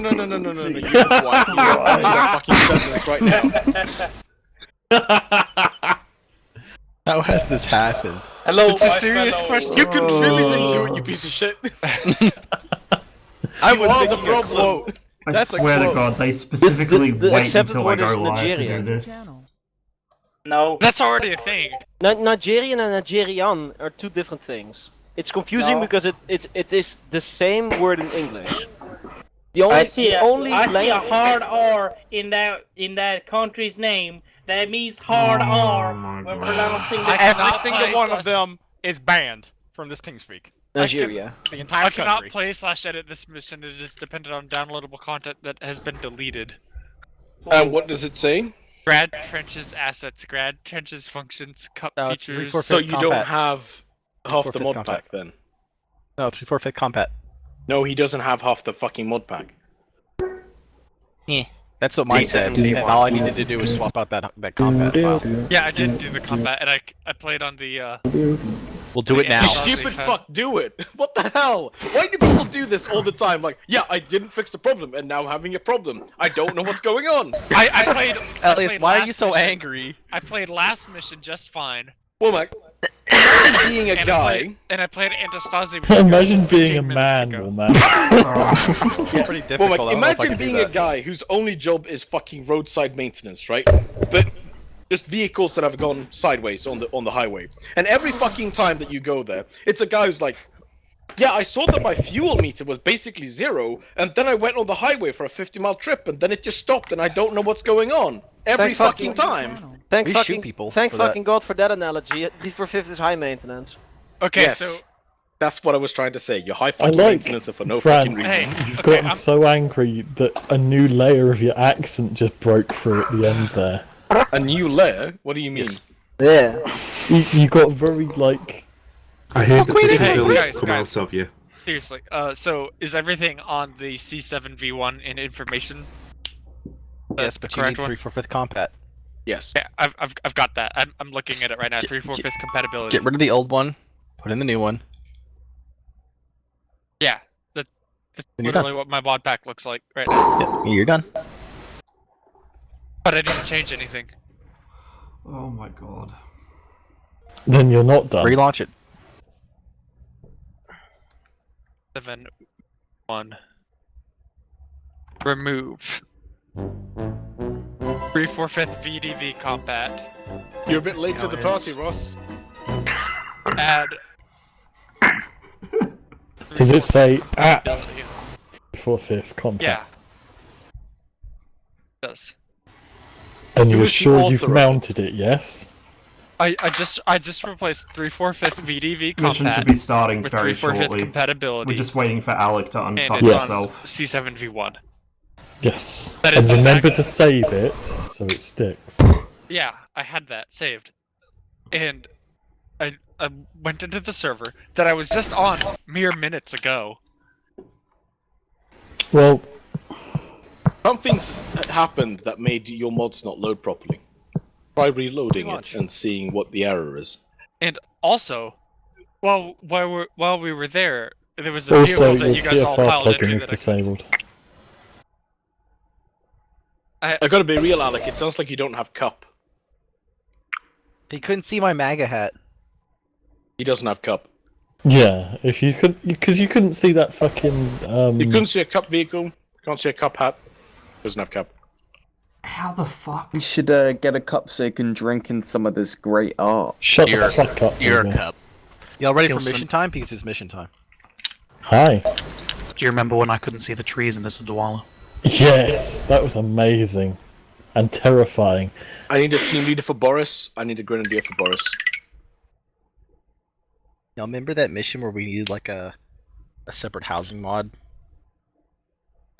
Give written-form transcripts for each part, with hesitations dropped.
no. You just want that fucking sentence right now. How has this happened? Hello, It's a serious fellow. question. You're contributing to it, you piece of shit. I was was making the a problem. quote. I That's a swear to quote. God, they specifically The wait accepted until I word go is live to Nigeria. do this. No. That's already a thing. Nigerian and Nigerian are two different things. It's confusing No. because it is the same word in English. The only, I see a language- hard R in that country's name. That means hard Oh R my when God. pronouncing the I Every cannot single play one of slash- them is banned from this TeamSpeak. Nigeria. The entire I cannot country. play / edit this mission. It is dependent on downloadable content that has been deleted. What does it say? Grad trenches assets, grad trenches functions, cup No, it's features. 345. So you don't Compat. have half the 345 mod compat. pack then? No, 345 compat. No, he doesn't have half the fucking mod pack. That's what mine said. And all I needed to do was swap out that compat file. Yeah, I did do the combat, and I played on the. We'll do it now. You Stupid fuck, do it! What the hell? Why do people do this all the time? Like, yeah, I didn't fix the problem, and now I'm having a problem. I don't know what's going on. I played. I Elias, played why are last you so mission- angry? I played last mission just fine. Womack, being a And guy, I played Antastasi. Imagine being a 15 minutes man, ago. well, man. It's pretty difficult. I Womack, don't know if I imagine can do being a that. guy whose only job is fucking roadside maintenance, right? But just vehicles that have gone sideways on the highway, and every fucking time that you go there, it's a guy who's like, yeah, I saw that my fuel meter was basically 0, and then I went on the highway for a 50-mile trip, and then it just stopped, and I don't know what's going on. Every Thank fucking fucking- time. Thank We fucking shoot people Thank for that. fucking God for that analogy. 345 is high maintenance. Okay, Yes. so That's what I was trying to say. You're high I fucking like maintenance for no Fran. fucking reason. hey, You've okay, gotten so angry that a new layer of your accent just broke through at the end there. A new layer? What do you mean? Yes. Yeah. You got very, like... I hate the Hey, ability guys, to come guys. out of you. seriously. So is everything on the C7V1 in information? Yes, The but you need correct one? 3/4 compat. Yes. Yeah, I've got that. I'm looking at it right now. 3/4 compatibility. Get rid of the old one, put in the new one. Yeah, that's Then you're literally what my mod pack looks like right now. Yep, you're done. But I didn't change anything. Oh my God. Then you're not done. Relaunch it. 7-1. Remove. 3/4 VDV compat. You're a bit late See to how the it party, is. Ross. Add. Does it say at compatibility. 4/5 compact? Yeah. It does. And Who you're is the sure author you've of it? mounted it, yes? I just replaced 3/4 VDV Mission should compat be starting with very 3/4 shortly. compatibility. We're just waiting for Alec to and unfuck it's himself. on C7V1. Yes. That And is remember exactly- to save it so it sticks. Yeah, I had that saved. And I went into the server that I was just on mere minutes ago. Well, Something's happened that made your mods not load properly. Try reloading it and seeing what the error is. And also, while we were there was a also vehicle that your you guys all TFR piled into plugin is that I couldn't- disabled. I gotta be real, Alec, it sounds like you don't have cup. He couldn't see my MAGA hat. He doesn't have cup. Yeah, if you could, because you couldn't see that fucking. You couldn't see a cup vehicle, can't see a cup hat. Doesn't have cup. How the fuck? You should get a cup so you can drink in some of this great art. Shut You're- the fuck up. You're a Ruben. cup. Y'all ready for Gilson. mission time? Because it's mission time. Hi. Do you remember when I couldn't see the trees in this Dwala? Yes, that was amazing and terrifying. I need a team leader for Boris, I need a grenadier for Boris. Y'all remember that mission where we needed like a separate housing mod?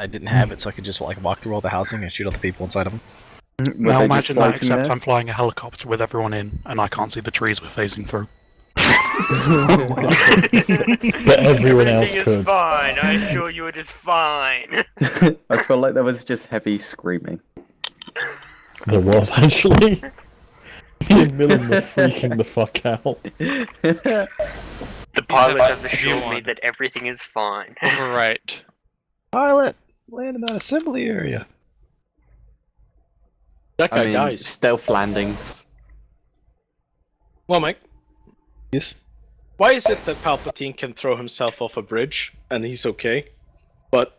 I didn't have it, so I could just like walk through all the housing and shoot all the people inside of them. Now imagine that, except I'm flying a helicopter with everyone in, and I can't see the trees we're phasing through. But everyone else Everything is could. fine. I assure you, it is fine. I feel like there was just heavy screaming. There was actually. Me and Millen were freaking the fuck out. The pilot has If you assured me want. that everything is fine. Overwrite. Pilot! Land in that assembly area. That guy I mean, dies. stealth landings. Well, Mike, Yes. why is it that Palpatine can throw himself off a bridge and he's okay, but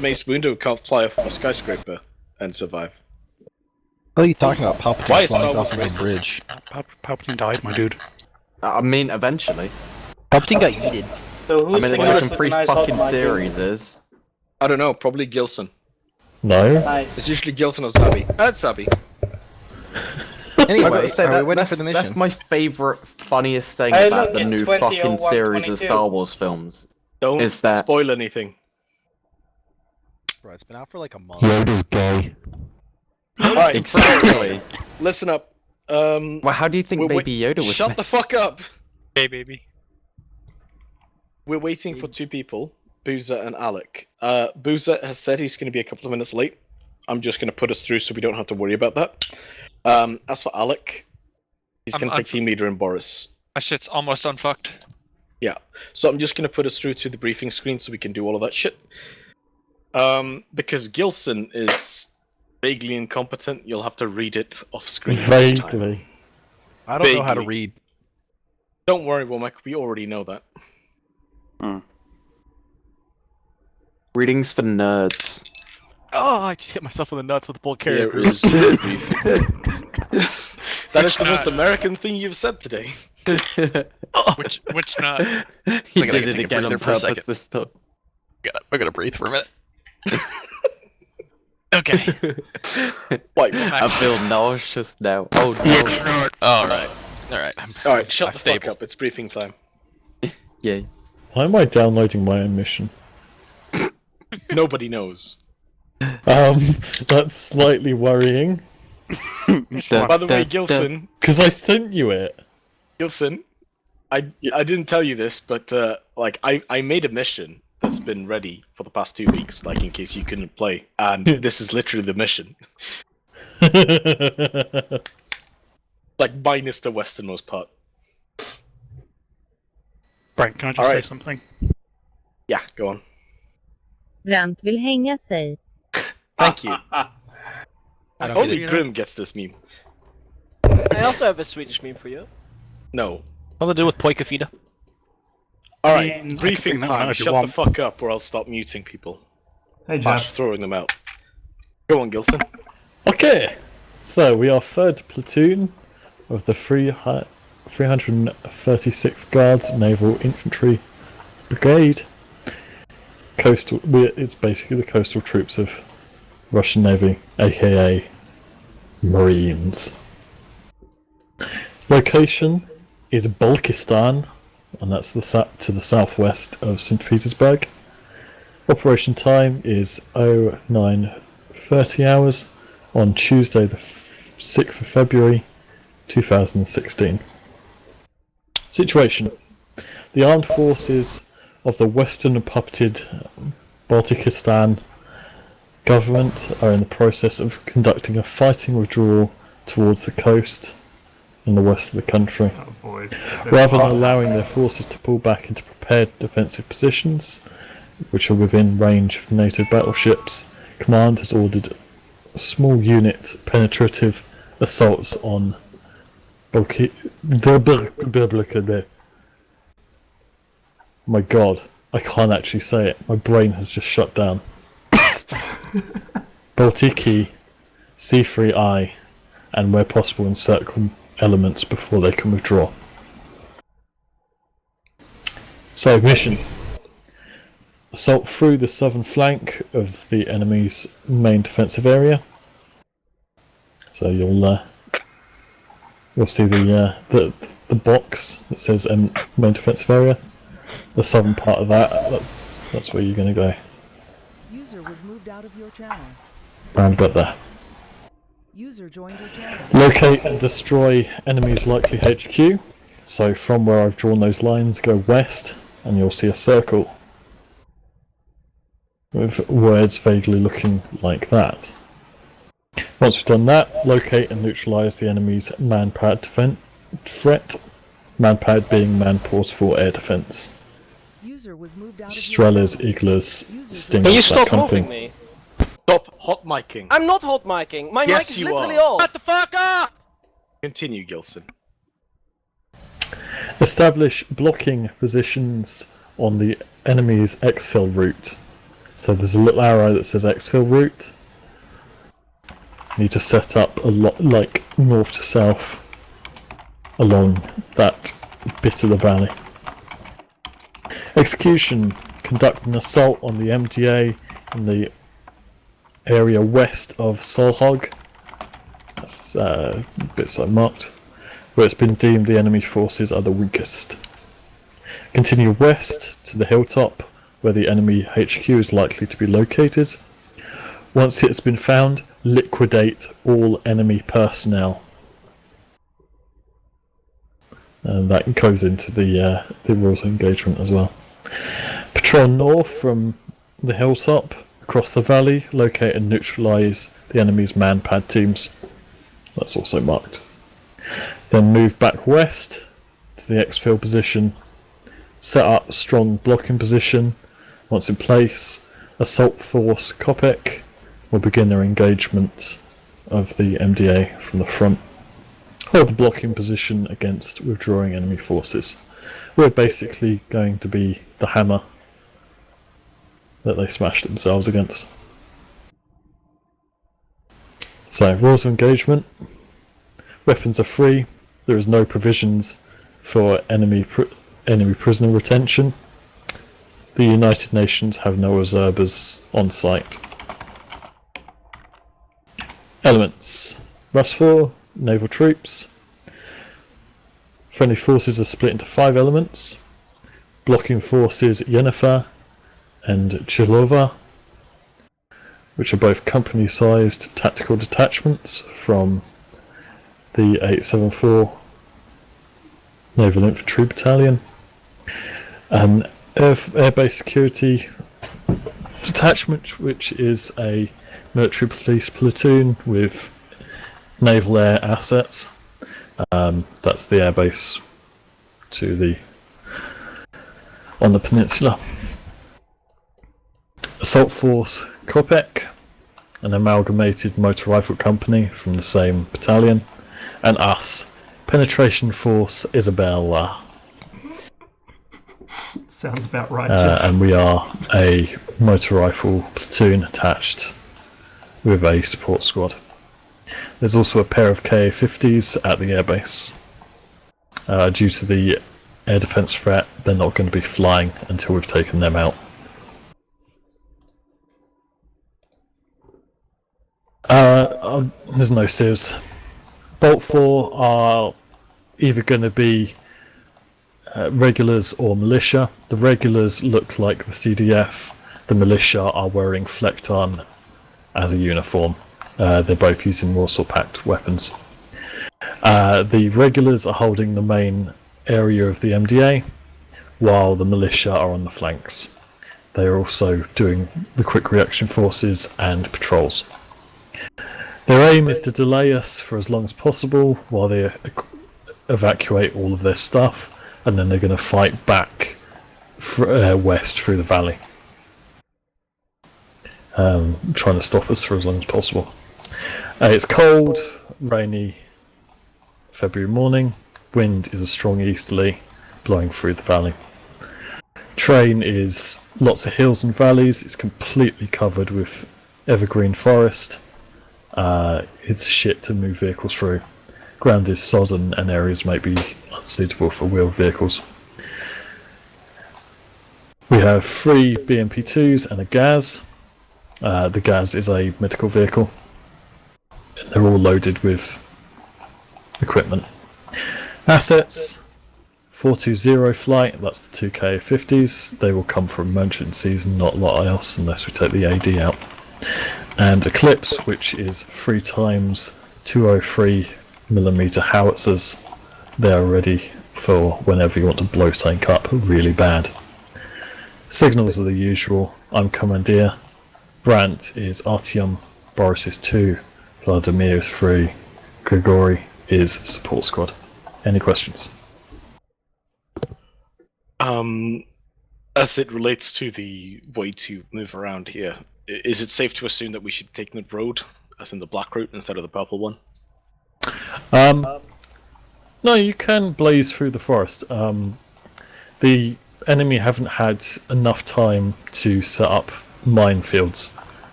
Mace Windu can't fly off a skyscraper and survive? What are you talking about? Palpatine Why is flying Star off of Wars a bridge. Palpatine died, my dude. I mean, eventually. Palpatine got yeeted. So who's I mean, the it's most like in 3 recognized fucking Hot Mic? series is. I don't know, probably Gilson. No. It's Nice. usually Gilson or Zabi. It's Zabi. Anyway, I gotta say, are we waiting that's, for the mission? that's my favorite, funniest thing Hey, about look, the it's new 20, fucking 01, series of 22. Star Wars films. Don't Is that- spoil anything. Bro, it's been out for like a month. Yoda's gay. Alright, Exactly. listen up. Well, how do you think Wait, Baby Yoda was Shut made? the fuck up! Hey, baby. We're waiting for 2 people, Boozer and Alec. Boozer has said he's going to be a couple of minutes late. I'm just going to put us through so we don't have to worry about that. As for Alec, he's going to take team leader and Boris. My shit's almost unfucked. Yeah, so I'm just going to put us through to the briefing screen so we can do all of that shit. Because Gilson is vaguely incompetent, you'll have to read it off screen. this time. Vaguely. I don't know how to Vaguely. read. Don't worry, Womack, we already know that. Readings for nerds. Oh, I just hit myself in the nuts with a bulk carrier. Here is the briefing. That is the most American thing you've said today. Which not? He I gotta did it take a again breather on for a purpose second. this time. I gotta breathe for a minute. Okay. Wait, I feel nauseous now. Oh no. Alright. Alright, shut I'm the stable. fuck up, it's briefing time. Yay. Why am I downloading my own mission? Nobody knows. That's slightly worrying. By the way, Gilson, Because I sent you it. Gilson, I didn't tell you this, but I made a mission that's been ready for the past 2 weeks, like in case you couldn't play, and this is literally the mission. Like minus the westernmost part. Brent, can I just say Alright. something? Yeah, go on. Brant vill hänga sig. Thank you. I don't Only get it. Grim gets this meme. I also have a Swedish meme for you. No. Something to do with Poikafida. Alright, I can briefing bring that one time. out if you Shut want. the fuck up or I'll stop muting people. Hey, Slash Jeff. throwing them out. Go on, Gilson. Okay, so we are 3rd platoon of the 336th Guards Naval Infantry Brigade. It's basically the coastal troops of Russian Navy, aka Marines. Location is Balkistan, and that's to the southwest of St. Petersburg. Operation time is 09:30 hours on Tuesday the 6th of February 2016. Situation. The armed forces of the Western puppeted Baltichistan government are in the process of conducting a fighting withdrawal towards the coast in the west of the country. Oh boy. Rather than allowing their forces to pull back into prepared defensive positions, which are within range of NATO battleships, Command has ordered a small unit penetrative assaults on My god, I can't actually say it. My brain has just shut down. Baltiki, C3I, and where possible encircle elements before they can withdraw. So, mission. Assault through the southern flank of the enemy's main defensive area. So you'll see the box that says main defensive area. The southern part of that's where you're going to go. User was moved out of your channel. Round about there. User joined your channel. Locate and destroy enemy's likely HQ. So from where I've drawn those lines, go west, and you'll see a circle with words vaguely looking like that. Once we've done that, locate and neutralize the enemy's man-powered threat. Man-powered being man-portable air defense. User was moved out of your Strellas, channel. Iglas, User Stingers, Can you that stop kind of moving thing. me? Stop hot micing. I'm not hot micing. My Yes, mic is you literally are. off. Shut the fuck up! Continue, Gilson. Establish blocking positions on the enemy's exfil route. So there's a little arrow that says exfil route. You need to set up a lot like north to south along that bit of the valley. Execution. Conduct an assault on the MDA in the area west of Solhog. That's bits I marked, where it's been deemed the enemy forces are the weakest. Continue west to the hilltop, where the enemy HQ is likely to be located. Once it has been found, liquidate all enemy personnel. And that goes into the rules of engagement as well. Patrol north from the hilltop, across the valley, locate and neutralise the enemy's man-pad teams. That's also marked. Then move back west to the exfil position, set up a strong blocking position. Once in place, assault force Kopek will begin their engagement of the MDA from the front. Hold the blocking position against withdrawing enemy forces. We're basically going to be the hammer that they smashed themselves against. So, rules of engagement. Weapons are free. There is no provisions for enemy prisoner retention. The United Nations have no observers on site. Elements. Rusfor, naval troops. Friendly forces are split into 5 elements. Blocking forces Yennefer and Chilova, which are both company-sized tactical detachments from the 874 Naval Infantry Battalion. An air-based security detachment, which is a military police platoon with naval air assets. That's the airbase on the peninsula. Assault Force Kopek, an amalgamated motor rifle company from the same battalion, and us, Penetration Force Isabella. Sounds about right, Jeff. And we are a motor rifle platoon attached with a support squad. There's also a pair of KA-50s at the airbase. Due to the air defence threat, they're not going to be flying until we've taken them out. There's no civs. Bolt 4 are either going to be regulars or militia. The regulars look like the CDF. The militia are wearing Flecton as a uniform. They're both using Warsaw Pact weapons. The regulars are holding the main area of the MDA, while the militia are on the flanks. They are also doing the quick reaction forces and patrols. Their aim is to delay us for as long as possible while they evacuate all of their stuff, and then they're going to fight back west through the valley, trying to stop us for as long as possible. It's cold, rainy February morning. Wind is a strong easterly, blowing through the valley. Terrain is lots of hills and valleys. It's completely covered with evergreen forest. It's shit to move vehicles through. Ground is sodden and areas may be unsuitable for wheeled vehicles. We have 3 BMP2s and a GAZ. The GAZ is a medical vehicle. And they're all loaded with equipment. Assets, 420 flight, that's the 2 KA-50s. They will come from emergencies and not a lot else unless we take the AD out. And Eclipse, which is 3 times 203mm howitzers. They are ready for whenever you want to blow something up really bad. Signals are the usual. I'm Commandeer. Brandt is Artyom. Boris is 2. Vladimir is 3. Grigory is support squad. Any questions? As it relates to the way to move around here, is it safe to assume that we should take the road, as in the black route, instead of the purple one? No, you can blaze through the forest. The enemy haven't had enough time to set up minefields,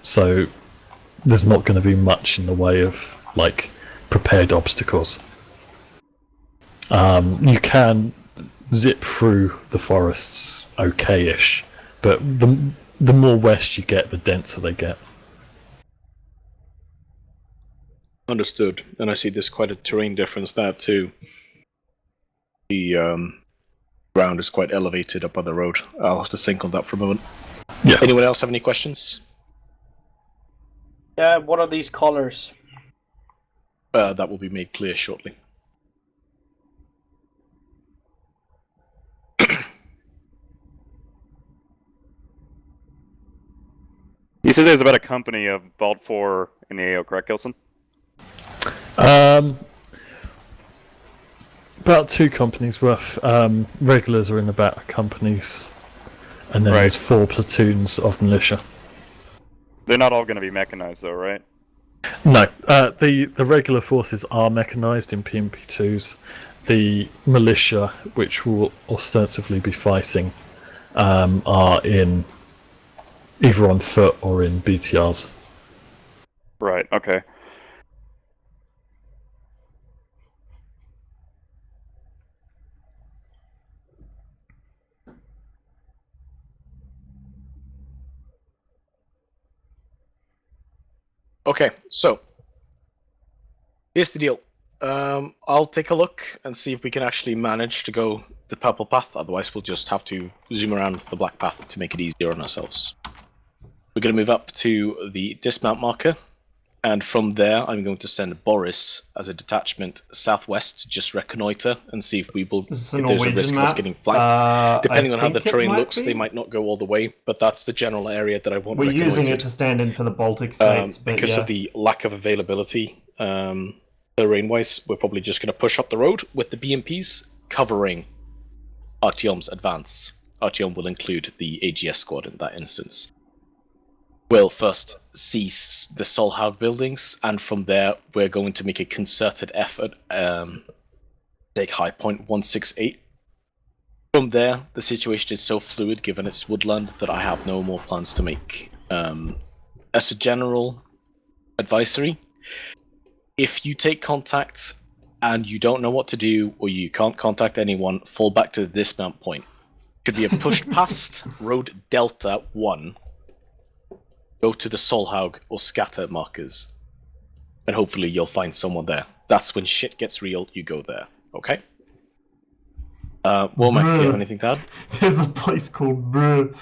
so there's not going to be much in the way of like prepared obstacles. You can zip through the forests okay-ish, but the more west you get, the denser they get. Understood. And I see there's quite a terrain difference there too. The ground is quite elevated up on the road. I'll have to think on that for a moment. Yeah. Anyone else have any questions? Yeah, what are these colors? That will be made clear shortly. You said there's about a company of Balt 4 in the AO, correct, Gilson? About 2 companies worth. Regulars are in about companies, and then there's 4 platoons of militia. They're not all going to be mechanized, though, right? No, the regular forces are mechanised in PMP2s. The militia, which will ostensibly be fighting, are in either on foot or in BTRs. Right, okay. Okay, so here's the deal. I'll take a look and see if we can actually manage to go the purple path. Otherwise, we'll just have to zoom around the black path to make it easier on ourselves. We're going to move up to the dismount marker, and from there, I'm going to send Boris as a detachment southwest to just reconnoiter and see if if there's a risk of us getting flanked. Depending on how the terrain looks, they might not go all the way, but that's the general area that I want. We're using it to stand in for the Baltic states, but because of the lack of availability, terrain-wise, we're probably just going to push up the road with the BMPs covering Artyom's advance. Artyom will include the AGS squad in that instance. We'll first seize the Solhaug buildings, and from there we're going to make a concerted effort, take High Point 168. From there, the situation is so fluid given it's woodland that I have no more plans to make. As a general advisory, if you take contact and you don't know what to do or you can't contact anyone, fall back to the dismount point. Should we have pushed past Road Delta 1, go to the Solhaug or Scatter markers, and hopefully you'll find someone there. That's when shit gets real, you go there, okay? Womack, do you have anything to add? There's a place called Bruh.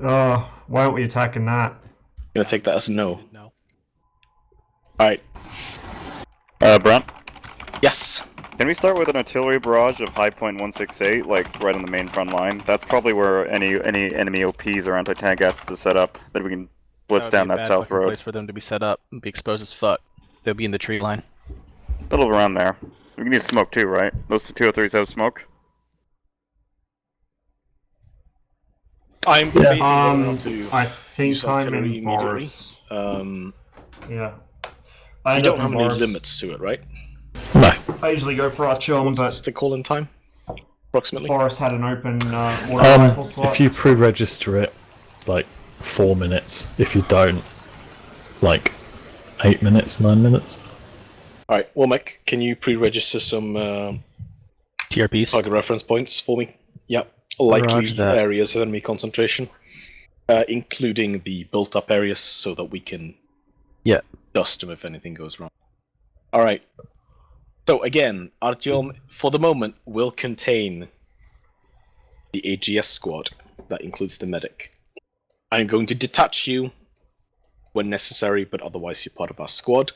Oh, why aren't we attacking that? Gonna take that as a no. No. Alright. Brent? Yes. Can we start with an artillery barrage of High Point 168, like right on the main front line? That's probably where any enemy OPs or anti-tank assets is set up, that we can blitz down that south road. Place for them to be set up and be exposed as fuck. They'll be in the tree line. A little around there. We can use smoke too, right? Those 203s have smoke? I'm debating whether or not to I think use I'm artillery in immediately. Boris. Yeah. You don't have any limits to it, right? No. I usually go for Artyom, What's the call-in time? Approximately? Boris had an open water rifle slot. If you pre-register it, like 4 minutes. If you don't, like 8 minutes, 9 minutes. Alright, Womack, can you pre-register some TRPs? target reference points for me? Yep. Likely Roger that. areas of enemy concentration, including the built-up areas, so that we can dust them if anything goes wrong. Alright. So again, Artyom, for the moment, will contain the AGS squad. That includes the medic. I'm going to detach you when necessary, but otherwise you're part of our squad.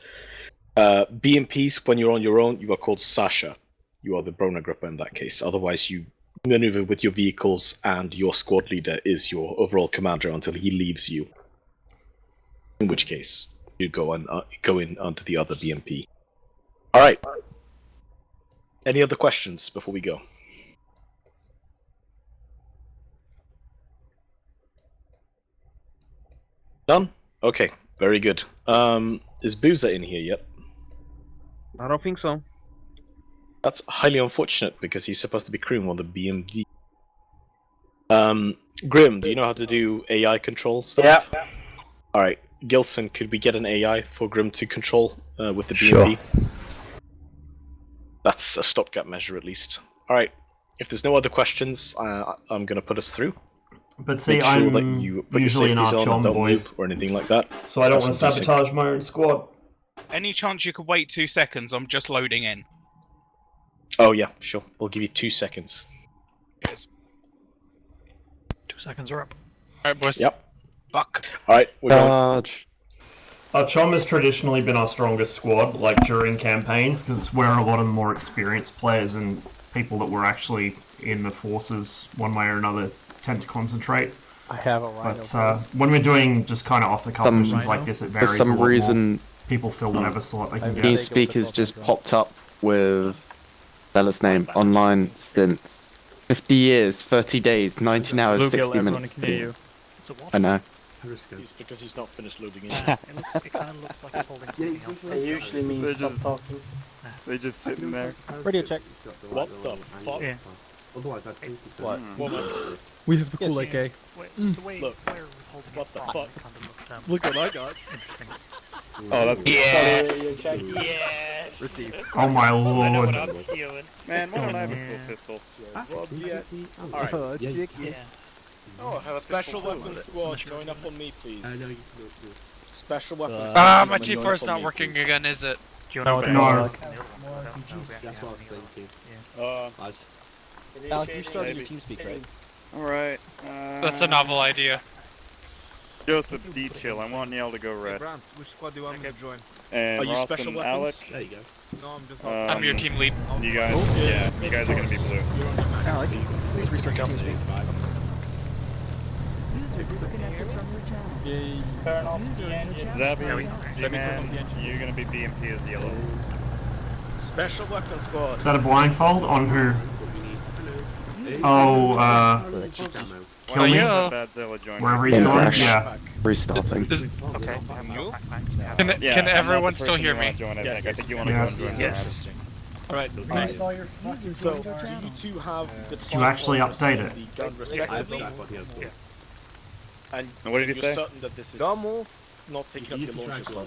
BMPs, when you're on your own, you are called Sasha. You are the Brona Gripper in that case. Otherwise, you maneuver with your vehicles, and your squad leader is your overall commander until he leaves you. In which case, you go in onto the other BMP. Alright. Any other questions before we go? Done? Okay, very good. Is Boozer in here yet? I don't think so. That's highly unfortunate because he's supposed to be crewing on the BMD. Grim, do you know how to do AI control stuff? Yeah. Alright, Gilson, could we get an AI for Grim to control with the BMP? Sure. That's a stopgap measure at least. Alright, if there's no other questions, I'm gonna put us through. But see, Make sure I'm that you put usually your an safeties arch on and don't envoy, move or anything like that. so I don't Have want to some desync. sabotage my own squad. Any chance you could wait 2 seconds? I'm just loading in. Oh yeah, sure. We'll give you 2 seconds. Yes. 2 seconds are up. Alright, boys. Yep. Fuck. Alright, we're going. Charge. Our Chom has traditionally been our strongest squad, like during campaigns, because it's where a lot of the more experienced players and people that were actually in the forces, one way or another, tend to concentrate. I have a rhino. But when we're doing just kind of off-the-cuff Some- missions like this, it For varies a some lot more. reason, People fill whatever slot they can get. TeamSpeak has just popped up with Bella's name online since 50 years, 30 days, 19 hours, 60 minutes. I know. It's because he's not finished loading in. It kind of looks like it's holding something else. It usually means stop talking. They're just sitting there. Radio check. What the fuck? Yeah. Otherwise, I'd think it's What? We have to call that gay. The way Look, Claire was holding what it the kind fuck? of looked, Look what I got. interesting. Oh, that's Yes! Check. Yes! Received. Oh my I know what lord. I'm stealing. Man, why don't I have a full pistol? Alright. Yeah. Oh, I have a special weapons squad. Join up on me, please. Special weapons squad. Ah, my join T4 up is on not me, working please. again, is it? No. That's what I was thinking. Alec, you started your TeamSpeak, right? Alright. That's a novel idea. Joseph D. Chill, I want Neil to go red. Which squad do you want me to join? And Are you Ross special and weapons? Alec, There you go. No, I'm just I'm your team lead. you guys, yeah, you guys are gonna be blue. Alec, please restart your TeamSpeak. User disconnected from your channel. Turn off User the in your engine. channel. Zappy, G-Man, you're gonna be BMP as yellow. Special weapons squad. Is that a blindfold on who? Oh, kill me? Yo. Bad Zilla joined. Wherever he's Yeah, going? Ash. Yeah. Restarting. Okay. Yeah, Can I'm everyone not the still person hear you wanna me? Join, I Yes. think. I think you wanna Yes. go and join. Yes. Alright, nice. User So, joined your do channel. you two have the you actually update it? the gun respectively? And What did he you're say? certain that this is not taking up your launcher slot?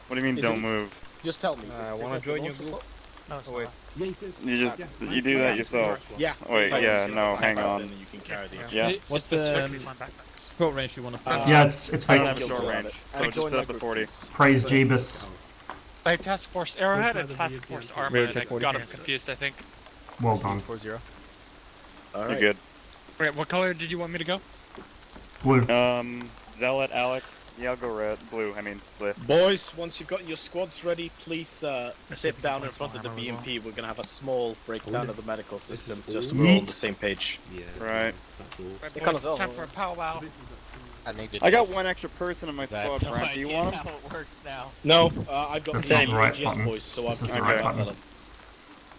What do you mean, Is don't it- move? Just tell me. I wanna join your group. No, it's Oh, wait. not. You do that yourself. Yeah. Wait, Right. yeah, no, hang Then on. you can carry the Yeah. What's this fixed? Short range you want to Yeah, it's I don't fixed. have a short range, so just set up the 40. Praise Jeebus. I had Task Force Arrowhead and Task Force Armor, and I got them confused, I think. Well done. 4-0. All You're right. good. Wait, what color did you want me to go? Blue. Zealot, Alec. Yeah, I'll go red. Blue, I mean, blue. Boys, once you've got your squads ready, please sit down in front of the BMP. We're gonna have a small breakdown of the medical system, just so we're all on the same page. Right. Right, It boys, comes it's time for a powwow. I got one extra person in my squad, Brent. Do you want him? it works now. No, I've got That's the not the right AGS button. boys, so This I've is the got right to button. tell them.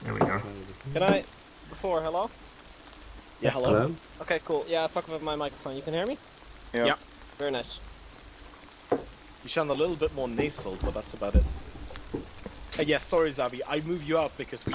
There we go. Can I, hello? Yeah, hello. Okay, cool. Yeah, fuck with my microphone. You can hear me? Yeah. Yeah. Very nice. You sound a little bit more nasal, but that's about it. Yeah, sorry, Zabi. I moved you out because we.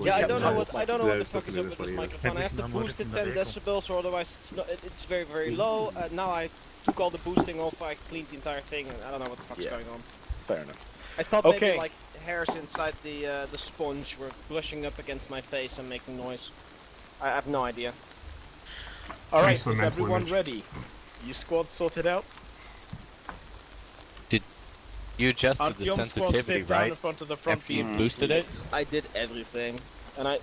Yeah, I don't know no, what no, what the fuck is up with this microphone. I have to boost it 10 decibels, or otherwise it's very low. Now I took all the boosting off. I cleaned the entire thing, and I don't know what the fuck's going on. Fair enough. I thought Okay. maybe like hairs inside the sponge were brushing up against my face and making noise. I have no idea. All right, Thanks for is the mental everyone image. ready? You squad sorted out? You adjusted the Artyom squad, sensitivity, sit down right? in front of the front After you beam, boosted it? please. I did everything, and I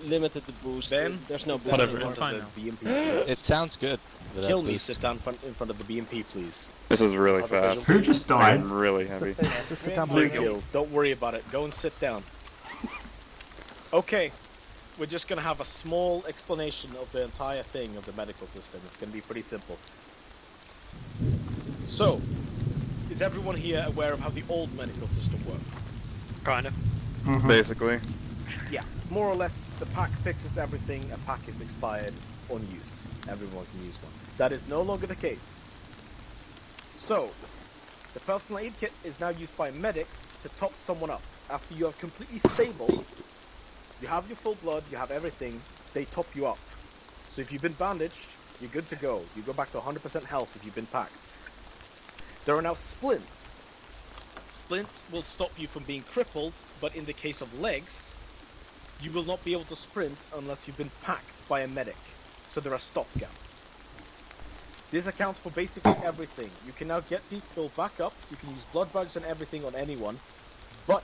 limited the boost. Ben, There's no sit boost down anymore. in front of the BMP, please. It sounds good. with that Kill me, boost. sit down in front of the BMP, please. This is really Have a fast. Who just died? I'm really heavy. Blue kill. Don't worry about it. Go and sit down. Okay, we're just gonna have a small explanation of the entire thing of the medical system. It's gonna be pretty simple. So, is everyone here aware of how the old medical system worked? Kind of. Mhm. Basically. Yeah, more or less, the pack fixes everything. A pack is expired on use. Everyone can use one. That is no longer the case. So, the personal aid kit is now used by medics to top someone up. After you are completely stable, you have your full blood, you have everything, they top you up. So if you've been bandaged, you're good to go. You go back to 100% health if you've been packed. There are now splints. Splints will stop you from being crippled, but in the case of legs, you will not be able to sprint unless you've been packed by a medic. So they're a stopgap. This accounts for basically everything. You can now get people back up, you can use blood bags and everything on anyone, but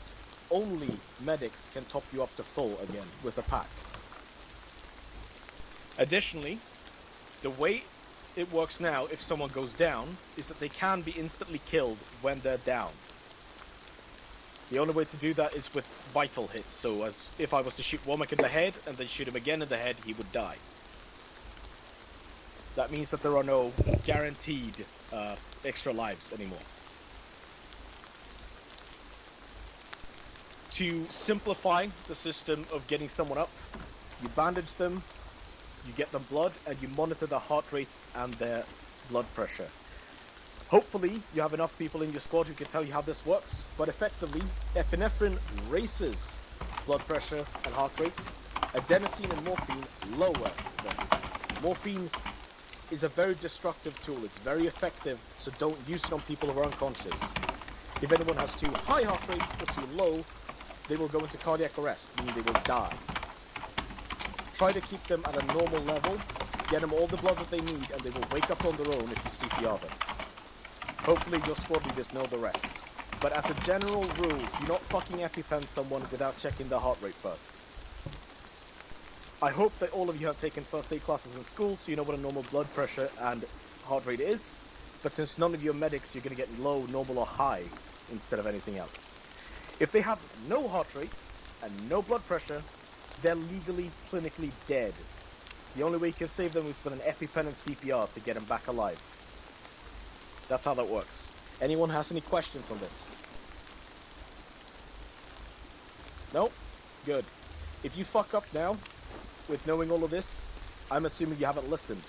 only medics can top you up to full again with a pack. Additionally, the way it works now if someone goes down is that they can be instantly killed when they're down. The only way to do that is with vital hits, so as if I was to shoot Womack in the head and then shoot him again in the head, he would die. That means that there are no guaranteed extra lives anymore. To simplify the system of getting someone up, you bandage them, you get them blood, and you monitor their heart rate and their blood pressure. Hopefully, you have enough people in your squad who can tell you how this works, but effectively, epinephrine raises blood pressure and heart rates. Adenosine and morphine lower them. Morphine is a very destructive tool. It's very effective, so don't use it on people who are unconscious. If anyone has too high heart rates or too low, they will go into cardiac arrest, meaning they will die. Try to keep them at a normal level, get them all the blood that they need, and they will wake up on their own if you CPR them. Hopefully your squad leaders know the rest. But as a general rule, do not fucking EpiPen someone without checking their heart rate first. I hope that all of you have taken first aid classes in school, so you know what a normal blood pressure and heart rate is. But since none of you are medics, you're going to get low, normal, or high instead of anything else. If they have no heart rate and no blood pressure, they're legally, clinically dead. The only way you can save them is with an EpiPen and CPR to get them back alive. That's how that works. Anyone has any questions on this? Nope? Good. If you fuck up now, with knowing all of this, I'm assuming you haven't listened.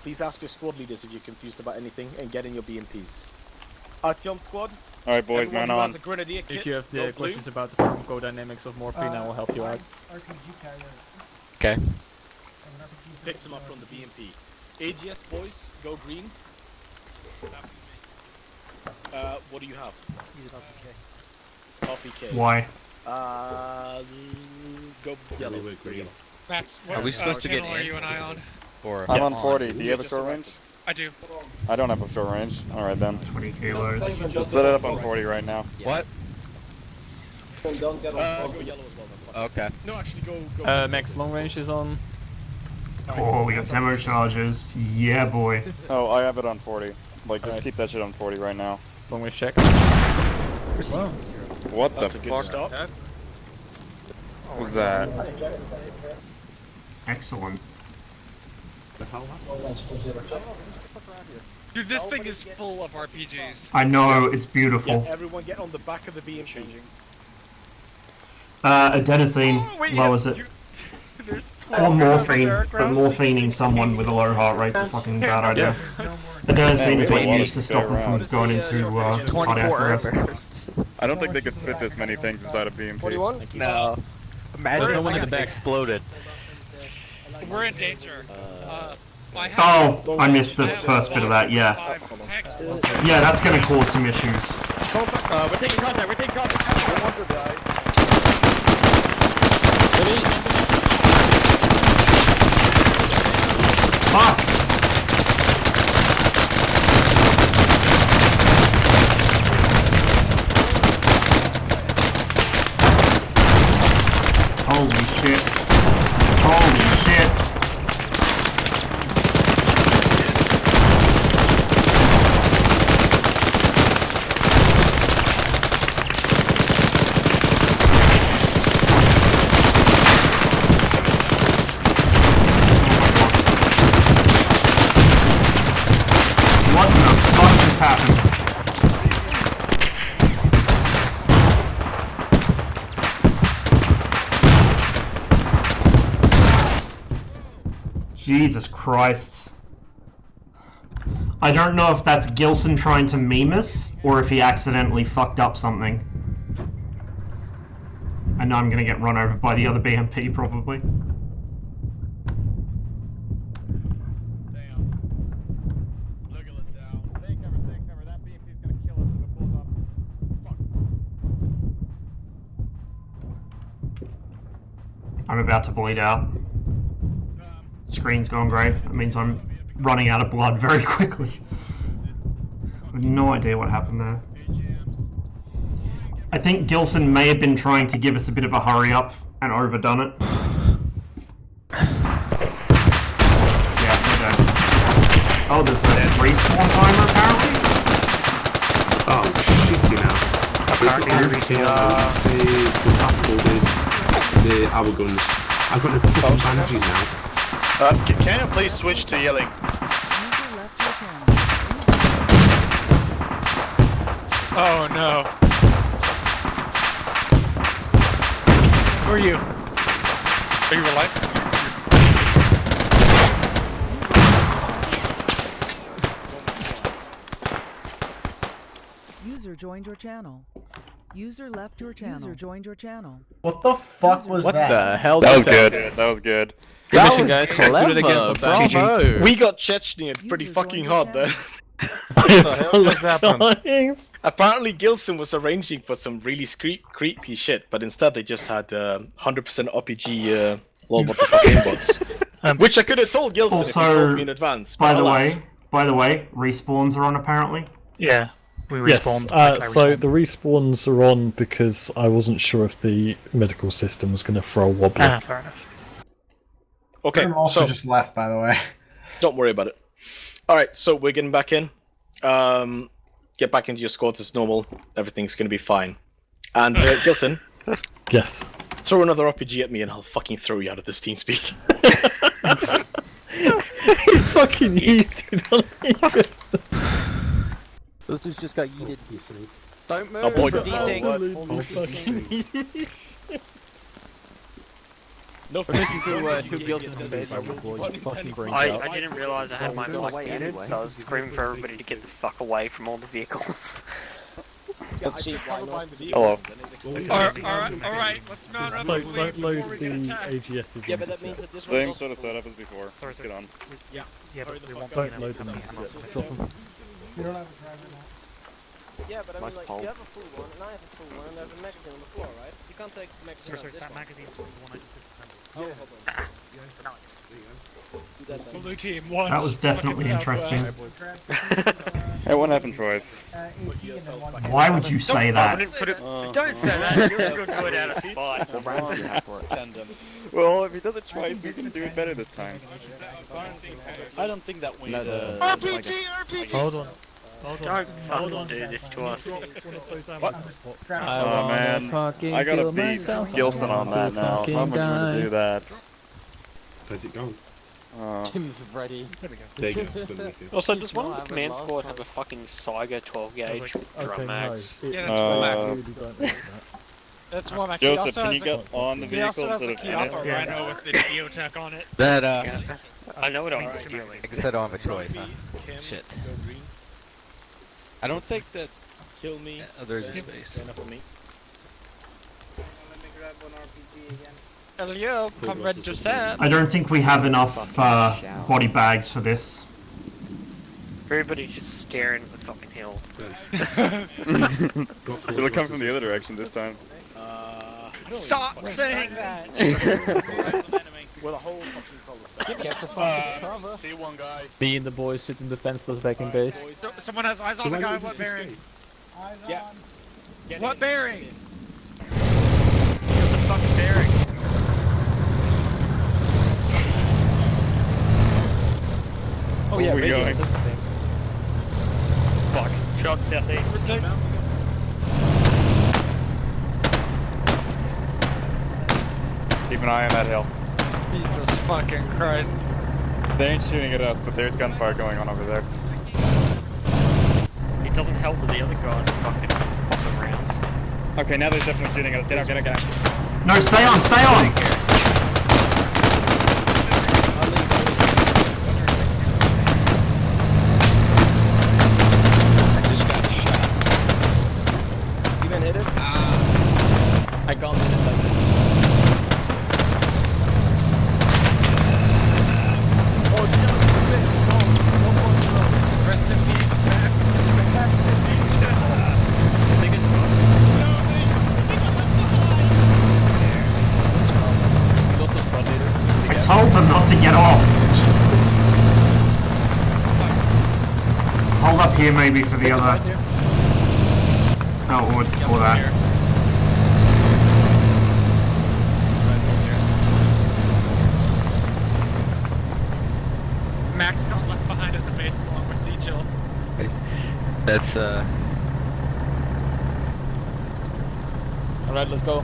Please ask your squad leaders if you're confused about anything and get in your BMPs. Artyom squad? Alright boys, man on. If you have the questions about the pharmacodynamics of morphine, I will help you out. Okay. Picks them up from the BMP. AGS boys, go green. What do you have? RPK. Why? Go yellow. Max, Are we supposed to get channel are you and I on? Or I'm on 40. Do you have a short range? I do. I don't have a short range. Alright then. 20 kilos. Just set it up on 40 right now. what? Go yellow as well then. Okay. No, actually go. Max long range is on. Oh, we got demo charges. Yeah, boy. Oh, I have it on 40. Like, just keep that shit on 40 right now. Long range check. Wow. What That's the a good fuck start. was that? Excellent. Dude, this thing is full of RPGs. I know, it's beautiful. Yeah, everyone get on the back of the BMP. Adenosine lowers it. Or morphine, but morphining someone with a low heart rate's a fucking bad idea. Adenosine is what you use to stop them from going into cardiac arrest. I don't think they could fit this many things inside a BMP. 41? No. Imagine no one in the back exploded. We're in danger. Oh, I missed the first bit of that, yeah. Yeah, that's gonna cause some issues. We're taking contact, we're taking contact. I don't want to die. Fuck! Holy shit. Holy shit. What the fuck just happened? Jesus Christ. I don't know if that's Gilson trying to meme us, or if he accidentally fucked up something. I know I'm gonna get run over by the other BMP, probably. I'm about to bleed out. Screen's gone grey. That means I'm running out of blood very quickly. I have no idea what happened there. I think Gilson may have been trying to give us a bit of a hurry up and overdone it. Yeah, okay. Oh, there's a respawn timer apparently? Oh shit, you know. Apparently the hour guns. I've got no fucking bandages now. Can you please switch to yelling? Oh no. Who are you? Are you alive? User joined your channel. User left your channel. User joined your channel. What the fuck was What that? the hell? That was good. That was good. Good That mission, was guys. clever. Do it again sometime. Bravo. We got Chechnya pretty fucking hard there. Apparently Gilson was arranging for some really creepy shit, but instead they just had 100% RPG lol what the fuck aimbots. Which I could have told Gilson if he told me in advance. By but the alas. way, respawns are on apparently. Yeah, we Yes, respawned. so the respawns are on because I wasn't sure if the medical system was going to throw a wobbly. Fair enough. Okay, I'm also so just left, by the way. don't worry about it. Alright, so we're getting back in. Get back into your squads as normal. Everything's gonna be fine. And Gilson, Yes. throw another RPG at me and I'll fucking throw you out of this TeamSpeak. He fucking yeeted on me. Those dudes just got yeeted. Don't move. Oh boy, Desync. No, Permission to shoot Gilson in the base. I didn't realize I had my mic muted, so I was screaming for everybody to get the fuck away from all the vehicles. Hello. Alright, let's not run So the don't load the AGSs. Yeah, but that means that this Same one's sort of setup as before. Let's get on. Yeah, but we won't Don't load them. Just drop them. You don't have a driver now. Yeah, but I mean, Nice like, pole. you have a full one, and I have a full one, and I have a magazine on the floor, right? You can't take the magazine out of this that one. magazine's the one I just disassembled. Oh, hold on. Do that then. Blue team one. That was definitely interesting. Hey, what happened, Troyes? Why would you say that? Don't say that, you're just gonna do it out of spite. Well, if he does it twice, we can do it better this time. I don't think that we. RPG! Hold on. Don't fucking do this to us. Oh man, I gotta beat Gilson on that now. How much to do that? Where's it gone? Tim's ready. There you go. Also, does one of the command squad have a fucking Saiga 12 gauge drum mags? Yeah, that's really don't know that. That's one I Joseph, can you get on the He vehicle also has a instead of in Chiappa it? Rhino with the Geotech on it. That I know it on stealing. I guess I don't have a choice. Huh? Shit. I don't think that. Kill me. There's a space. Hello, Comrade Joseph. I don't think we have enough body bags for this. Everybody's just staring at the fucking hill. It'll come from the other direction this time. Stop saying that! With a whole fucking color. Get the fuck cover. See one guy. Me and the boys sitting defenseless back in base. Someone has eyes on the guy. What bearing? Yeah. What bearing? There's a fucking bearing. Oh yeah, Where are we radio, going? that's the thing. Fuck. Shot southeast. Keep an eye on that hill. Jesus fucking Christ. They ain't shooting at us, but there's gunfire going on over there. It doesn't help with the other guys fucking popping rounds. Okay, now there's definitely shooting at us. Get out, get out, get out. No, stay on, stay on! hit it. I can't hit it like this. Oh, shit. Rest in peace, Mac. I told them not to get off. Hold up here maybe for the other. Oh, or that. Max got left behind at the base along with D-Chill. That's Alright, let's go.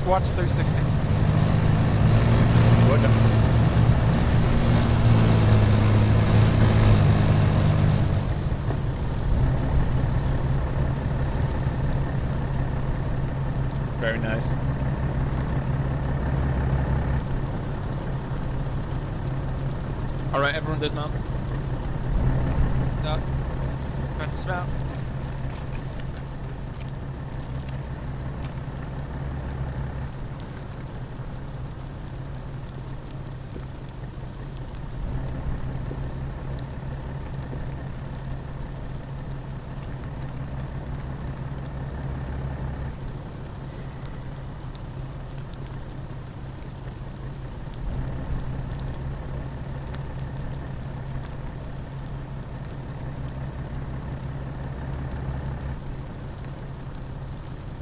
Watch 360. Very nice. Alright, everyone dismount. Got to dismount.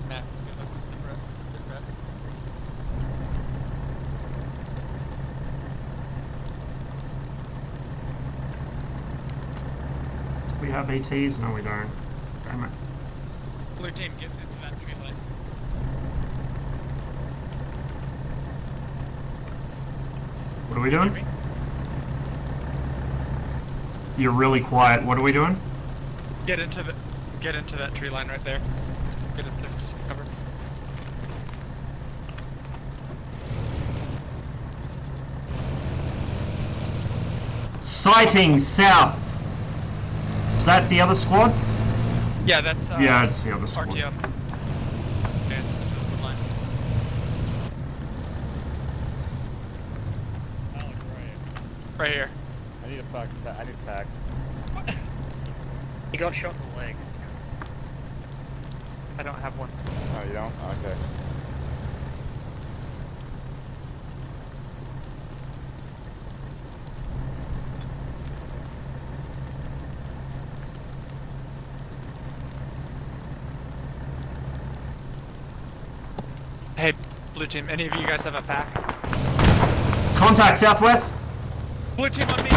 Max, give us a sit rep. Sit rep. We have ATs? No, we don't. Damn it. Blue team, get into that tree line. What are we doing? You're really quiet. What are we doing? Get into that tree line right there. Get into some cover. Sighting south. Is that the other squad? Yeah, that's yeah, it's the other squad. RTO. Yeah, it's the line. Right here. I need a pack. I need a pack. He got shot in the leg. I don't have one. Oh, you don't? Okay. Hey, blue team, any of you guys have a pack? Contact southwest. Blue team on me!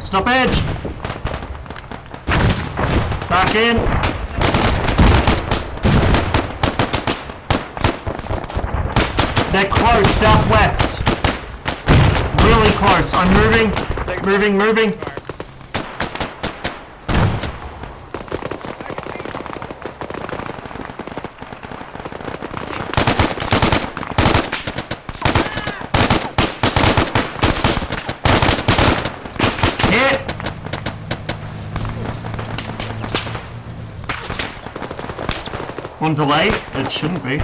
Stop edge. Back in. They're close, southwest. Really close. I'm moving. Moving. Hit. On delay? It shouldn't be.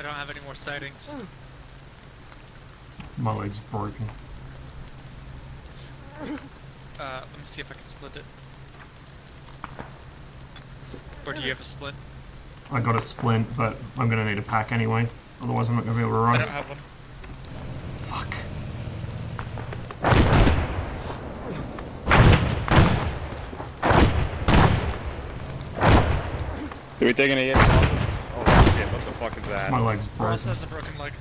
I don't have any more sightings. My leg's broken. Let me see if I can split it. Or do you have a splint? I got a splint, but I'm gonna need a pack anyway. Otherwise I'm not gonna be able to run. I don't have one. Fuck. Did we take any hit losses? Oh shit, what the fuck is that? My leg's Ross broken. has a broken leg.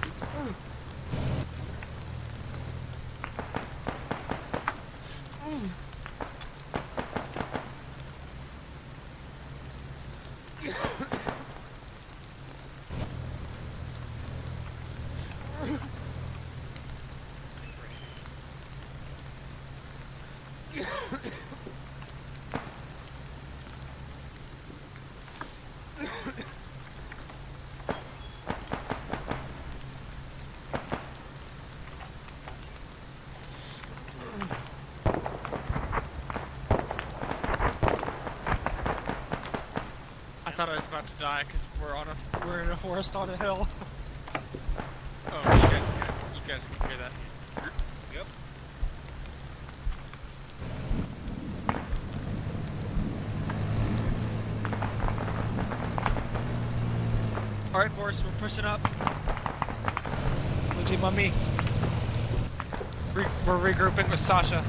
I thought I was about to die because we're in a forest on a hill. Oh, you guys can hear that. Yep. All right, Boris, we're pushing up. Blue team on me. We're regrouping with Sasha.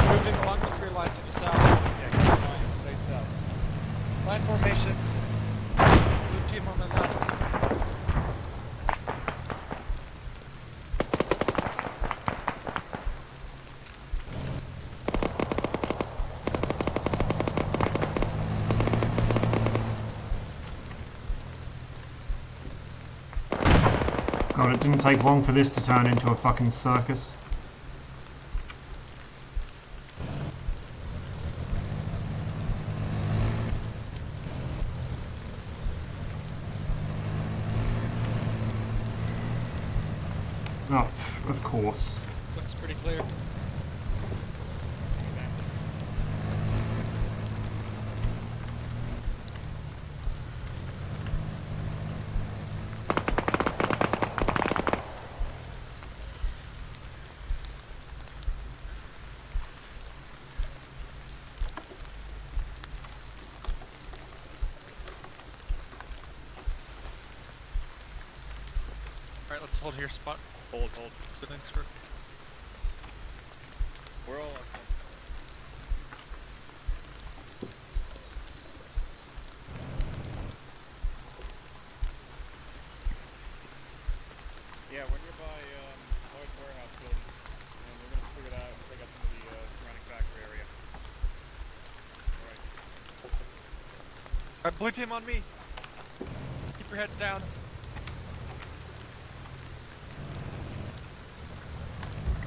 Moving along the tree line to the south. Yeah, keep in mind, stay south. Line formation. Blue team on the left. God, it didn't take long for this to turn into a fucking circus. Oh, of course. Looks pretty clear. Alright, let's hold here, spot. Hold. So thanks for... We're all up. Yeah, we're nearby Lloyd's warehouse building, and we're gonna figure it out and take out some of the surrounding factory area. Alright. Alright, blue team on me. Keep your heads down.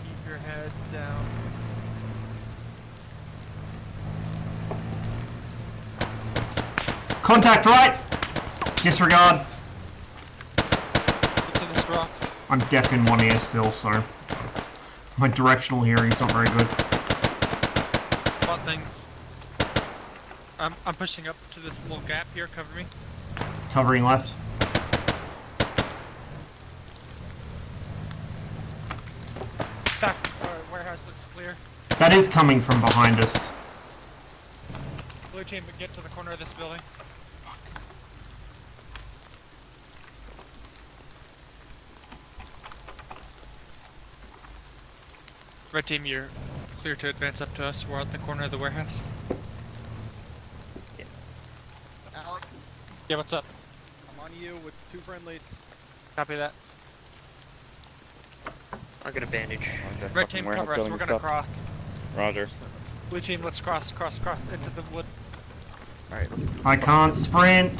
Keep your heads down. Contact right! Disregard. Get to this rock. I'm deaf in one ear still, so my directional hearing's not very good. Spot things. I'm pushing up to this little gap here, cover me. Covering left. Back, warehouse looks clear. That is coming from behind us. Blue team, get to the corner of this building. Red team, you're clear to advance up to us. We're at the corner of the warehouse. Alec, Yeah, what's up? I'm on you with 2 friendlies. Copy that. I'll get a bandage. Red team, cover us. We're gonna cross. Roger. Blue team, let's cross into the wood. Alright, I can't sprint.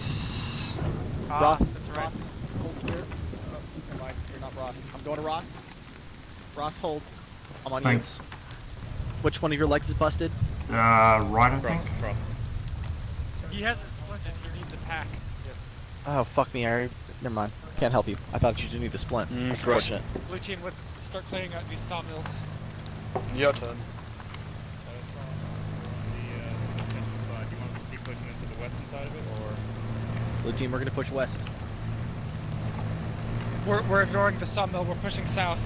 Ross, That's right. hold here. Never mind, you're not Ross. I'm going to Ross. Ross, hold. I'm on Thanks. which one of your legs is busted? Right, I think. Cross. He hasn't splinted. He needs a tack. Oh, fuck me, Never mind. Can't help you. I thought you did need to splint. That's unfortunate. Blue team, let's start clearing out these sawmills. Your turn. the western side of it, or? Blue team, we're gonna push west. We're ignoring the sawmill. We're pushing south.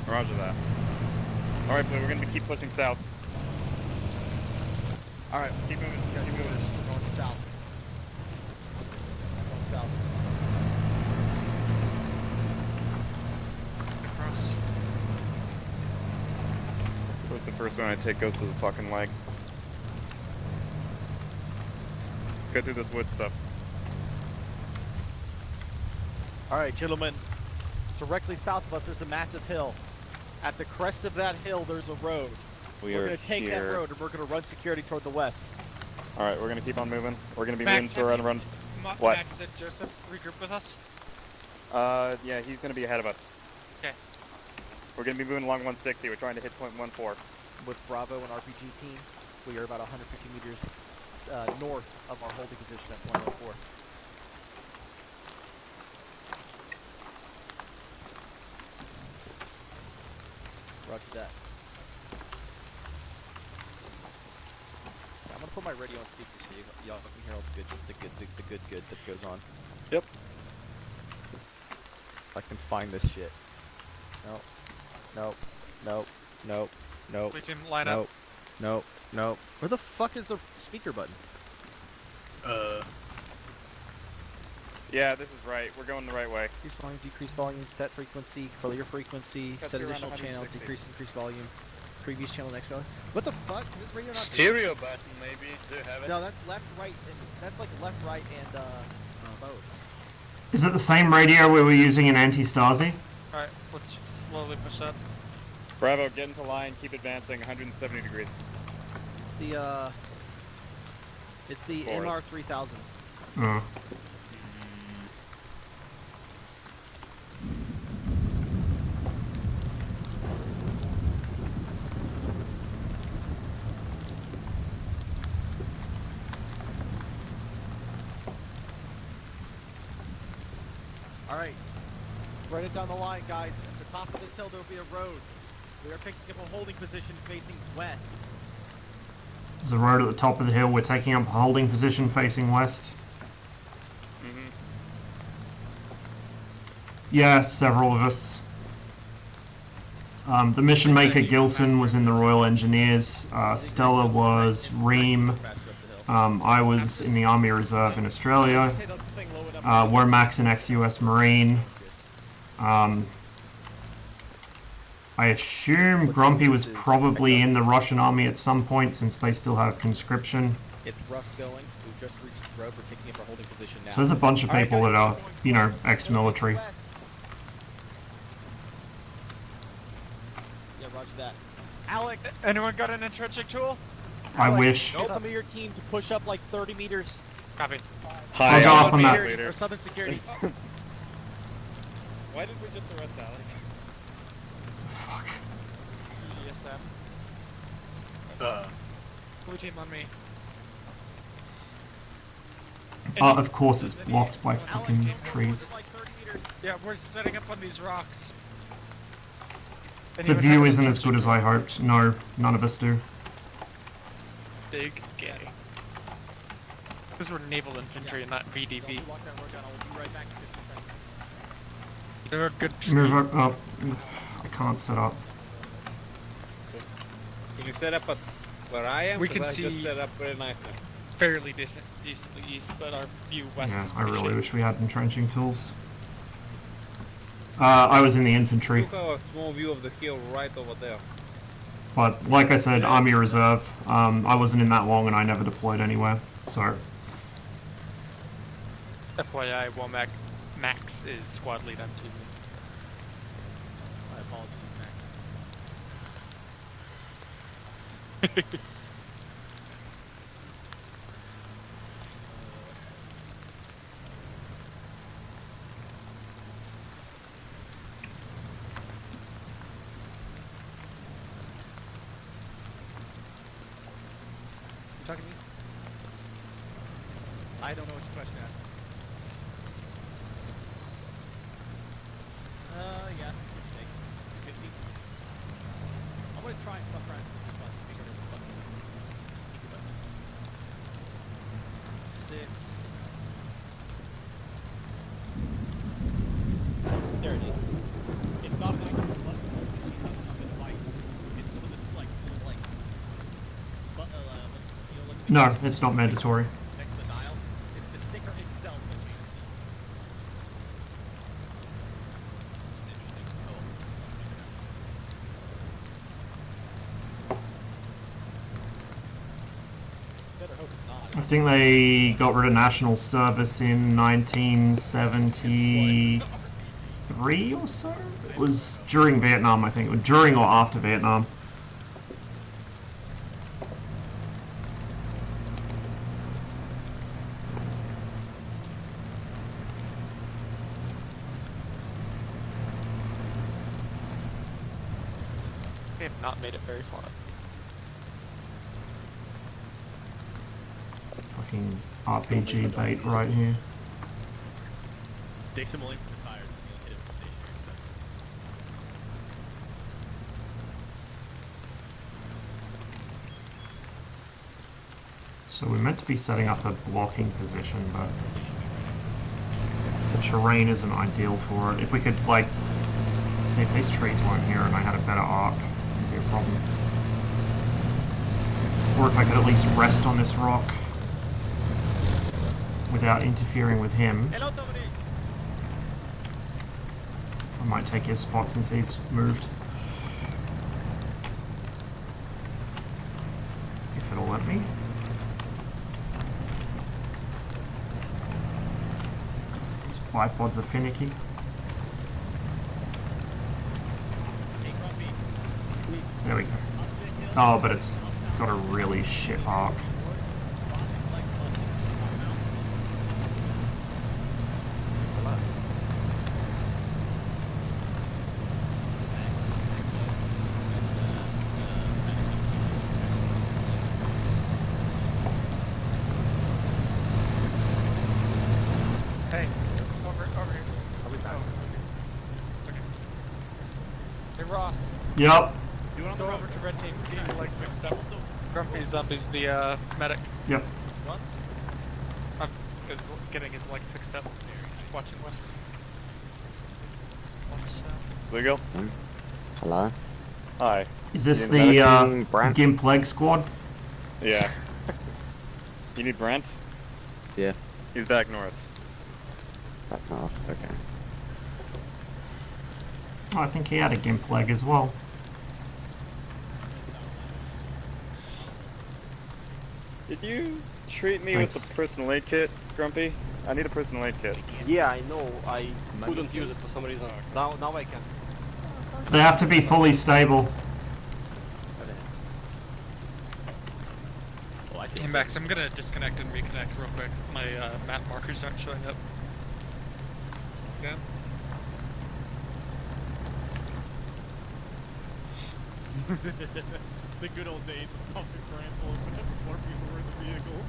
Roger that. Alright, Blue, we're gonna keep pushing south. Alright, Keep moving, keep moving. we're going south. Going south. Cross. What's the first one I take goes to the fucking leg. Go through this wood stuff. Alright, gentlemen. Directly south of us, there's a massive hill. At the crest of that hill, there's a road. We're gonna take that road and we're gonna run security toward the west. Alright, we're gonna keep on moving. We're gonna be Max, moving to run. What? Max, did Joseph regroup with us? Yeah, he's gonna be ahead of us. Okay. We're gonna be moving along 160. We're trying to hit point 14. With Bravo and RPG team, we are about 150 meters north of our holding position at 104. Roger that. I'm gonna put my radio on speaker so y'all can hear all the good that goes on. Yep. I can find this shit. Nope. Nope. Nope. Nope. Nope. We can line nope. up. Nope. Nope. Where the fuck is the speaker button? Yeah, this is right. We're going the right way. Increase volume, decrease volume, set frequency, clear frequency, Cut set through additional around channel, 160. increase volume, previous channel, next channel. What the fuck? Can this radio not do Stereo button, maybe. Do you have that? it? No, that's left, right, and that's like left, right, and both. Is it the same radio we were using in Anti-Stasi? Alright, let's slowly push up. Bravo, get into line. Keep advancing. 170 degrees. It's the Forest. MR3000. Oh. Alright, run it down the line, guys. At the top of this hill, there will be a road. We are picking up a holding position facing west. There's a road at the top of the hill. We're taking up a holding position facing west. Mm-hmm. Yeah, several of us. The mission maker Gilson was in the Royal Engineers. Stella was Ream. I was in the Army Reserve in Australia. We're Max, an ex-US Marine. I assume Grumpy was probably in the Russian army at some point since they still have conscription. It's rough going. We've just reached the road. We're taking up our holding position now. So there's a bunch of people that are, you know, ex-military. Yeah, roger that. Alec, Anyone got an entrenching tool? I Alec, wish. Get some of your team to push up like 30 meters. Copy. I'll go off on that. Or Southern Security. Why did we just arrest Alex? ESM. Blue team on me. Of course it's blocked by fucking trees. Yeah, we're setting up on these rocks. The view isn't as good as I hoped. No, none of us do. Big gay. Because we're Naval Infantry and not VDV. They're a good Move up. Oh, I can't set up. Can you set up at where I am? We 'Cause can I see just set up very nicely. fairly decently east, but our view west Yeah, is I pretty really shitty. wish we had entrenching tools. I was in the infantry, Look at a small view of the hill right over there. but like I said, Army Reserve. I wasn't in that long and I never deployed anywhere, so. FYI, Womack Max is squad lead on TV. My apologies, Max. You talking to me? I don't know what your question is. Yeah. 50. I'm gonna try and fuck around with this one. Make sure it doesn't fucking keep it up. No, it's not mandatory. Next to the dial. It's the sticker itself that changes. Better hope it's not. I think they got rid of national service in 1973 or so. It was during Vietnam, I think. It was during or after Vietnam. We have not made it very far. Fucking RPG bait right here. Dixon will aim for the tires and you'll hit it with the stationary stuff. So we're meant to be setting up a blocking position, but the terrain isn't ideal for it. If we could, like, see if these trees weren't here and I had a better arc, it'd be a problem. Or if I could at least rest on this rock without interfering with him. I might take his spot since he's moved. If it'll let me. These bipods are finicky. There we go. Oh, but it's got a really shit arc. Hey, over here. I'll be back. Okay. Hey Ross. Yep. Go over to red team. Get your leg fixed up. Grumpy Zombie's the medic. Yep. What? Is getting his leg fixed up. Watching West. Legal? Hello? Hi. Is this You need the Gimp Leg Squad? Yeah. You need Brent? Yeah. He's back north. Back north, okay. Oh, I think he had a Gimp Leg as well. Did you treat me Thanks. with the personal aid kit, Grumpy? I need a personal aid kit. Yeah, I know. I couldn't use it for some reason. Now I can. They have to be fully stable. Hey Max, I'm gonna disconnect and reconnect real quick. My map markers aren't showing up. Yeah. The good old days of public transport when more people were in the vehicle.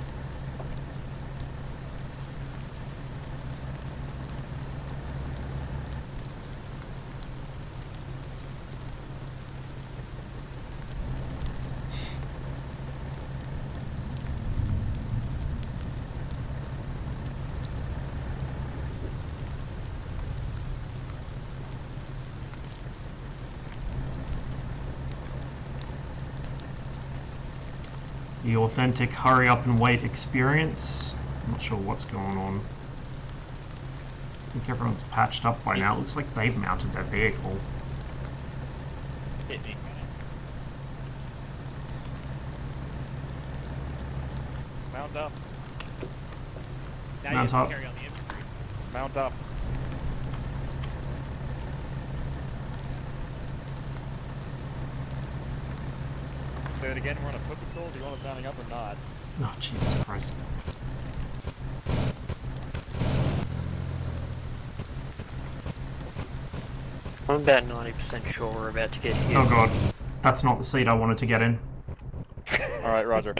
The authentic hurry up and wait experience. I'm not sure what's going on. I think everyone's patched up by now. It looks like they've mounted their vehicle. Hit me. Mount up. Now Mount you have up. to carry on the infantry. Mount up. Say it again, we're on a foot patrol. Do you want us mounting up or not? Oh, Jesus Christ. I'm about 90% sure we're about to get hit. Oh god. That's not the seat I wanted to get in. Alright, Roger.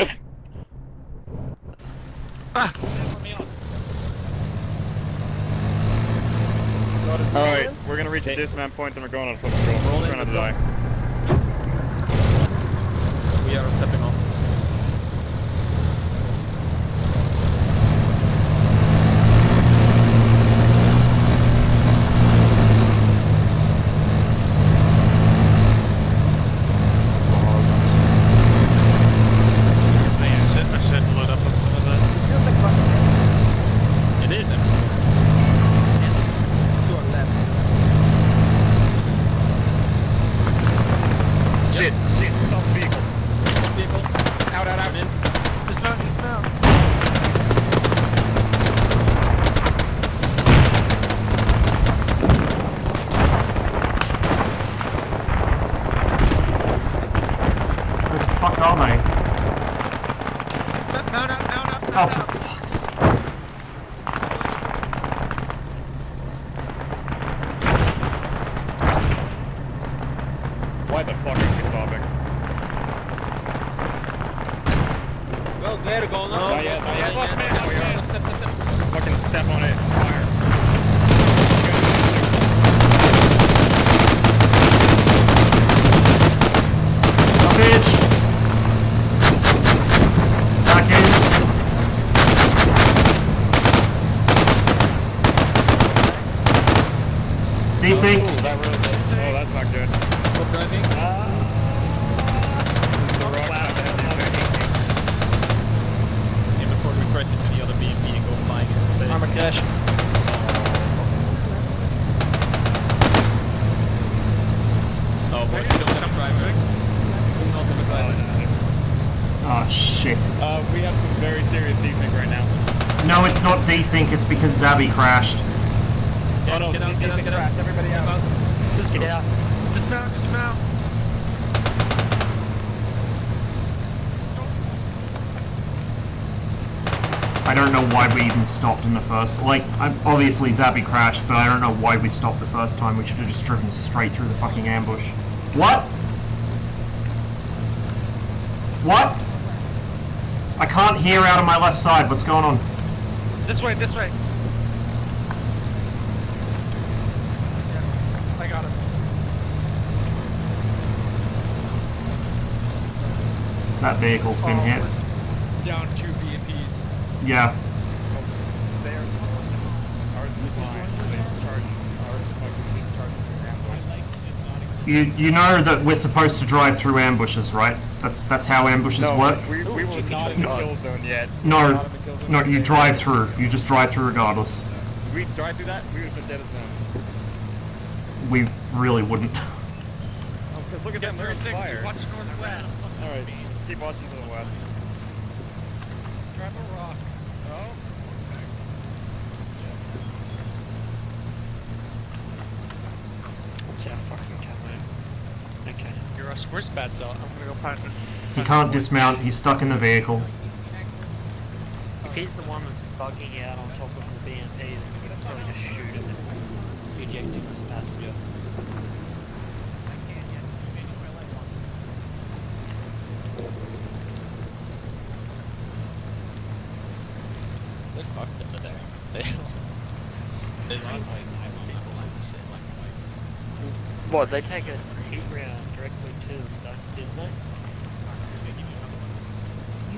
Alright, we're gonna reach a dismount point and we're going on a foot patrol. We're trying to die. We are stepping off. I said Shit, stop the vehicle. Vehicle. Out. Dismount. Where the fuck are they? No. Oh, for fuck's sake. Why the fuck are we stopping? Well, they're going on. Not yet. Last man. Fucking step on it. Fire. Bitch! Back in. Desync. Oh, that's not good. Stop driving. Yeah, before we crash into the other BMP and go flying into space. Armor cash. Oh boy, some driving. Oh shit. We have some very serious desync right now. No, it's not desync, it's because Zabby crashed. Oh no, Get out. everybody out. Just get out. Dismount. I don't know why we even stopped in the first. Like, obviously Zabby crashed, but I don't know why we stopped the first time. We should have just driven straight through the fucking ambush. What? What? I can't hear out of my left side. What's going on? This way. I got it. That vehicle's been hit. Down 2 BMPs. Yeah. You know that we're supposed to drive through ambushes, right? That's how ambushes work. We were not in the kill zone yet. No, you drive through. You just drive through regardless. If we drive through that, we would have been dead as them. We really wouldn't. Oh, because look at them, they're on 360, fire. watch northwest. Alright, keep watching to the west. Drive a rock. Oh. What's that fucking camera? Okay. Where's Bad Cell? I'm gonna go find it. He can't dismount. He's stuck in the vehicle. If he's the one that's bugging out on top of the BMP, then we could probably just shoot him and eject him as a passenger. They fucked up there. They like people and shit like. What, they take a heat round directly to them, didn't they?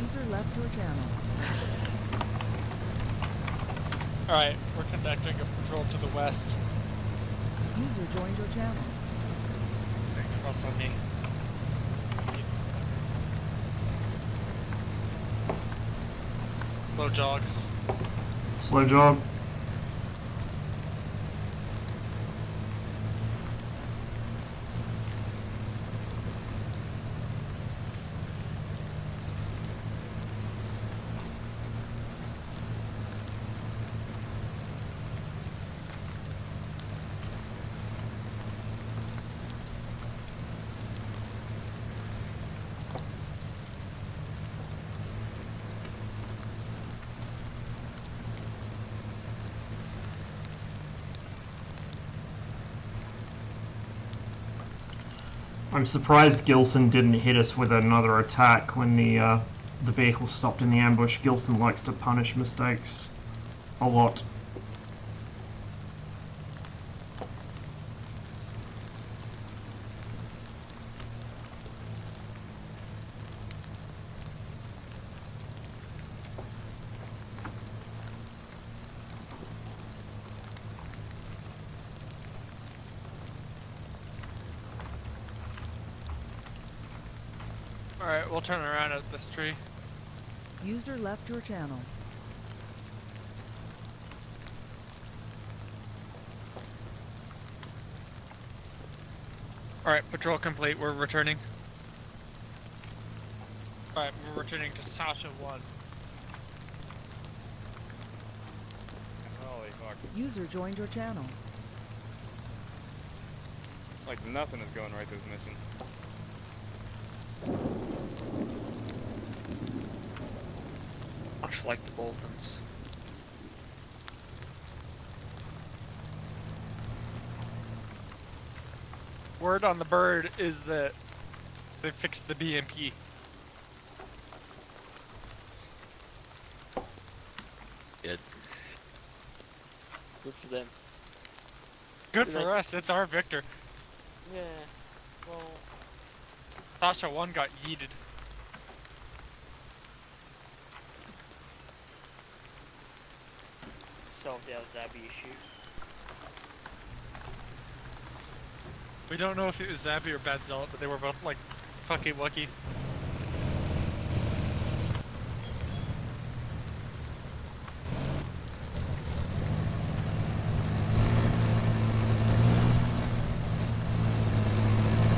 User left your channel. Alright, we're conducting a patrol to the west. User joined your channel. Cross on me. Slow jog. Slow jog. I'm surprised Gilson didn't hit us with another attack when the vehicle stopped in the ambush. Gilson likes to punish mistakes a lot. Alright, we'll turn around at this tree. User left your channel. Alright, patrol complete, we're returning. Alright, we're returning to Sasha 1. Holy fuck. User joined your channel. Like nothing is going right this mission. Much like the Balkans. Word on the bird is that they fixed the BMP. Good. Good for them. Good for us, it's our victor. Yeah, well... Sasha 1 got yeeted. Solved our Zabby issue. We don't know if it was Zabby or Bad Zealot, but they were both like fucking lucky.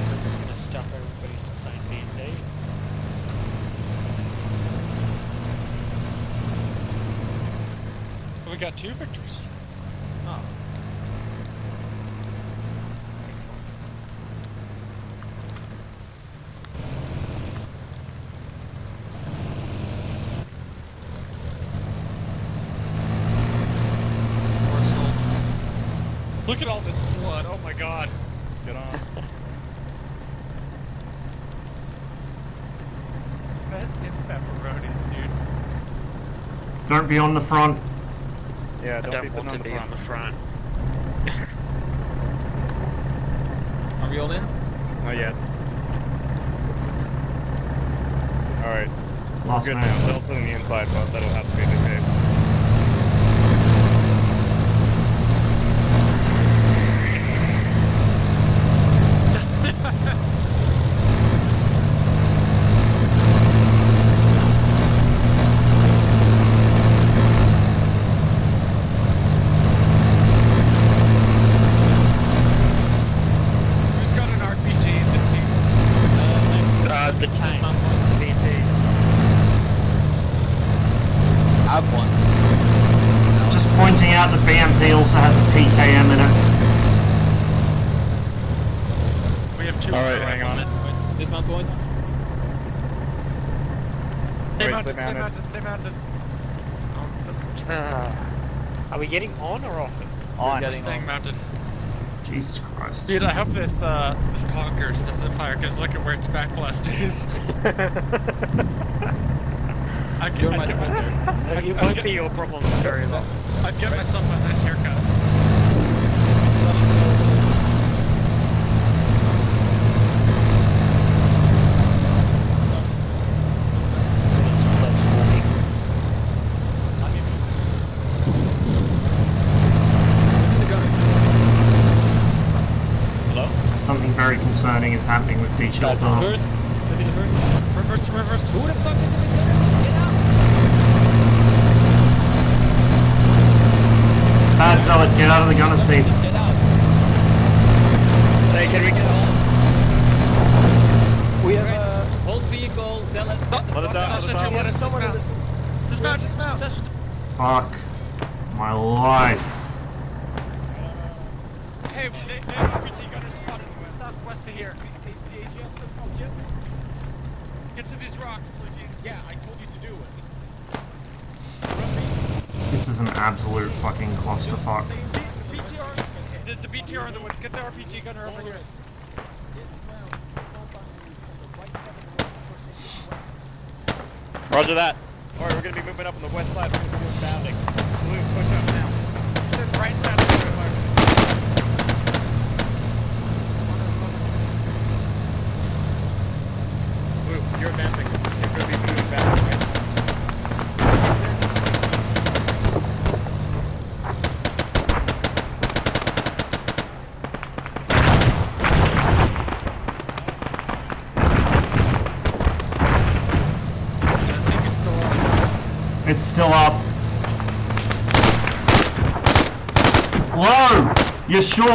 We're just gonna stuff everybody in the same BND. We got 2 victors. Oh. Look at all this blood, oh my god. Get on. Best in pepperonis, dude. Don't be on the front. Yeah, I don't be don't sitting want to be on the front. Are we all in? Not yet. Alright. Last Good man. now. They'll sit on the inside, but that'll have to be the case. Who's got an RPG in this team? The tank. BND. I have one. Just pointing out the BMP also has a PKM in it. We have 2. Alright, hang on. Dismount point. Stay Wait, mounted, stay stay mounted. mounted, stay mounted. Are we getting on or off it? On. Staying mounted. Jesus Christ. Dude, I hope this this Conquerors doesn't fire, because look at where its backblast is. It won't be your problem for very long. I'd get myself a nice haircut. Something very concerning is happening with D-Shell's arm. Reverse, reverse. Who the fuck is in the gunner? Get out! Bad Zealot, get out of the gunner seat. Get out! Hey, can we get on? We have a hold vehicle, Zealot. Let us out, let us out. Let us dismount. Dismount, dismount. Fuck my life. Hey, they have RPG gunners spotted southwest of here. Get to these rocks, please. Yeah, I told you to do it. This is an absolute fucking clusterfuck. BTR. There's a BTR in the woods. Get the RPG gunner over here. Roger that. Alright, we're gonna be moving up on the west side. We're gonna be doing bounding. Blue, push up now. Sit right side of the fire. Blue, you're advancing. You're gonna be moving back, right? It's still up. Low! You're short!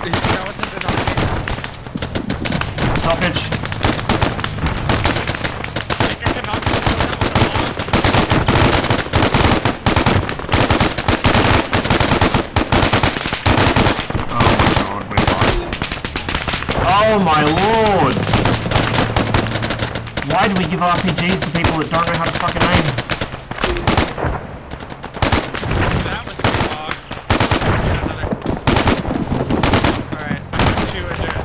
That wasn't enough. Stoppage. Oh my lord! Why do we give RPGs to people that don't know how to fucking aim? That was wrong. Alright, 2 in there.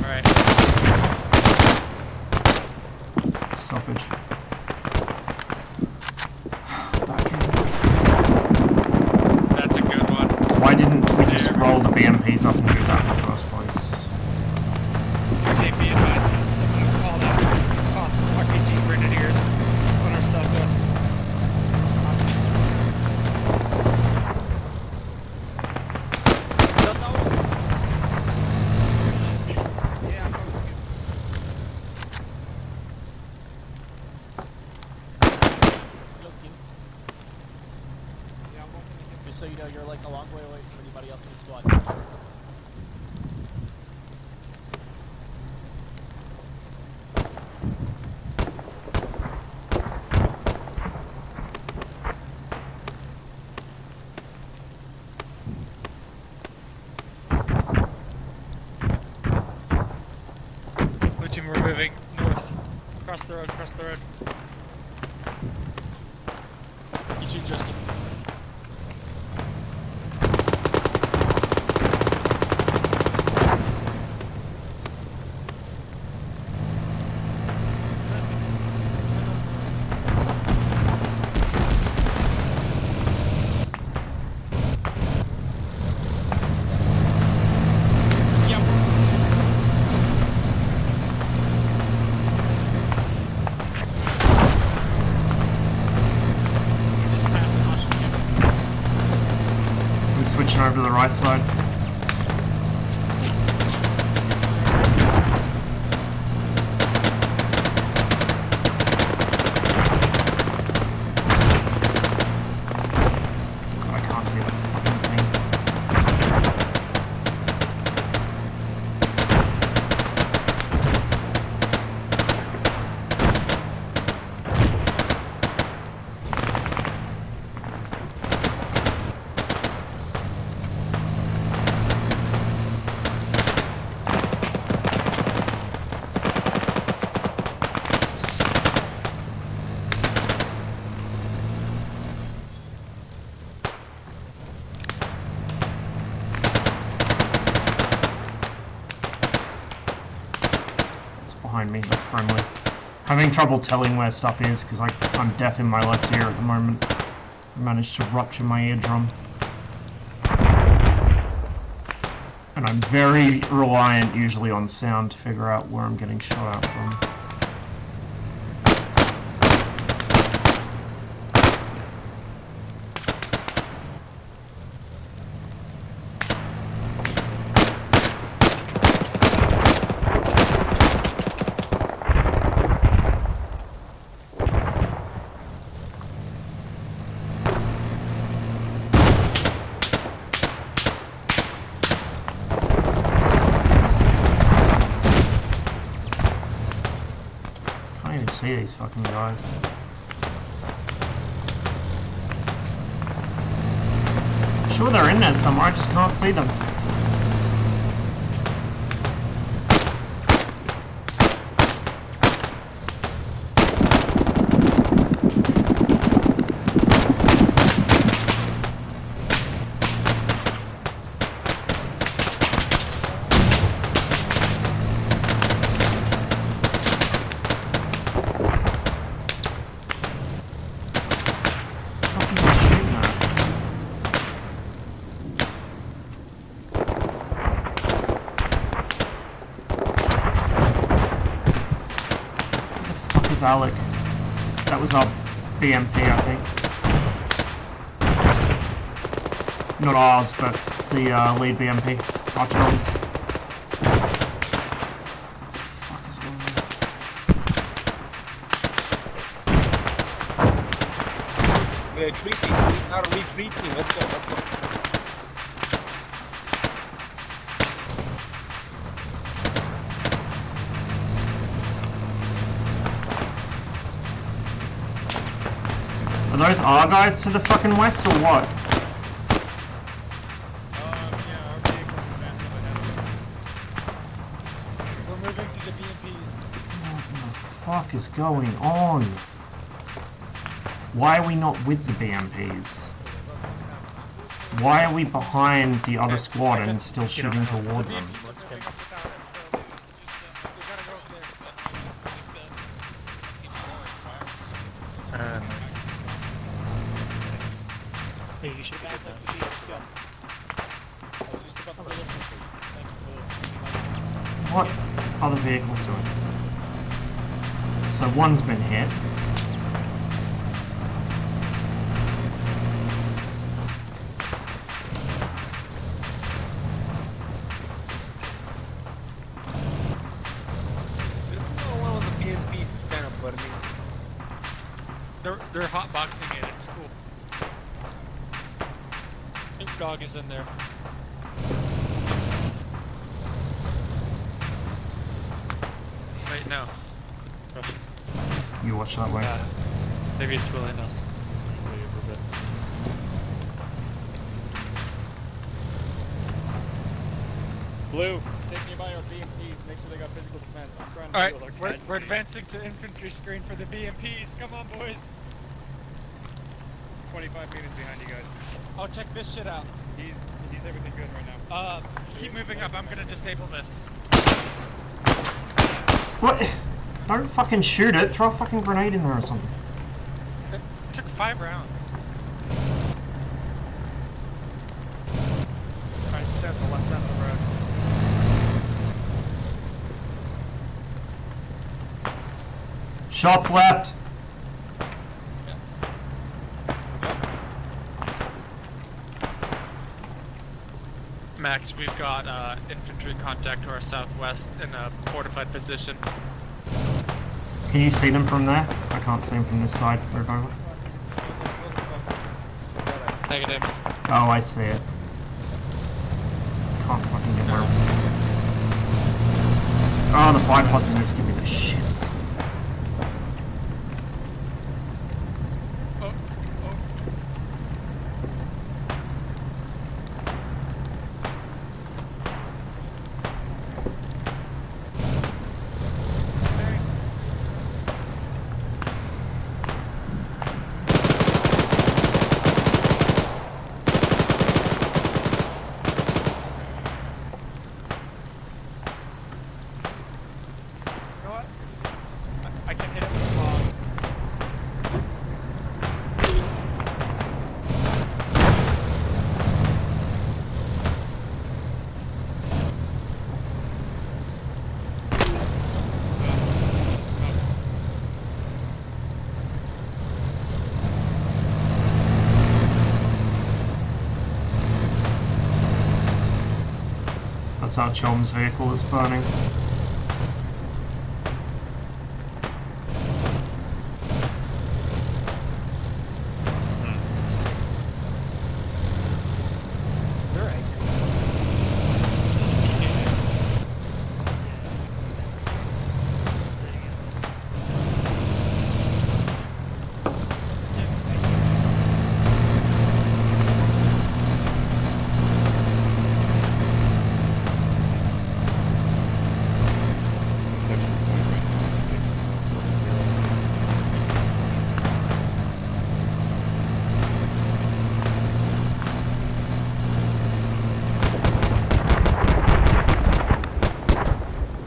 Alright. Stoppage. That's a good one. Why didn't we just roll the BMPs up and do that in the first place? Actually, be advised that someone called out awesome RPG Grenadiers on our southwest. Just so you know, you're like a long way away from anybody else in the squad. Blue team, we're moving north. Across the road, across the road. You too, Joseph. I'm switching over to the right side. I can't see the fucking thing. Behind me, that's friendly. Having trouble telling where stuff is because I'm deaf in my left ear at the moment. I managed to rupture my eardrum. And I'm very reliant usually on sound to figure out where I'm getting shot at from. Can't even see these fucking guys. I'm sure they're in there somewhere, I just can't see them. Alec. That was our BMP, I think. Not ours, but the lead BMP. Our troops. We're retreating. We are retreating. Let's go. Let's go. Are those our guys to the fucking west or what? Yeah, our fuck is going on? Why are we not with the BMPs? Why are we behind the other squad and still shooting towards them? Nice. Hey, you should back up the What are the vehicles doing? So one's been hit. One of the BMPs is kind of burning. They're hotboxing it. It's cool. Big dog is in there. Wait, no. You watch that way. Maybe it's Willie Nelson. Blue, take me by your BMPs, make sure they got physical defense. I'm trying to Alright, heal our we're advancing to infantry screen for the BMPs. Come on, boys. 25 meters behind you guys. I'll check this shit out. He's everything good right now. Keep moving up. I'm gonna disable this. What? Don't fucking shoot it. Throw a fucking grenade in there or something. It took 5 rounds. Alright, stay on the left side of the road. Shots left. Max, we've got infantry contact to our southwest in a fortified position. Can you see them from there? I can't see them from this side. They're over. Negative. Oh, I see it. Can't fucking get where. Oh, the bypass in this give me the shits. I can hit it with a log. That's our chum's vehicle that's burning.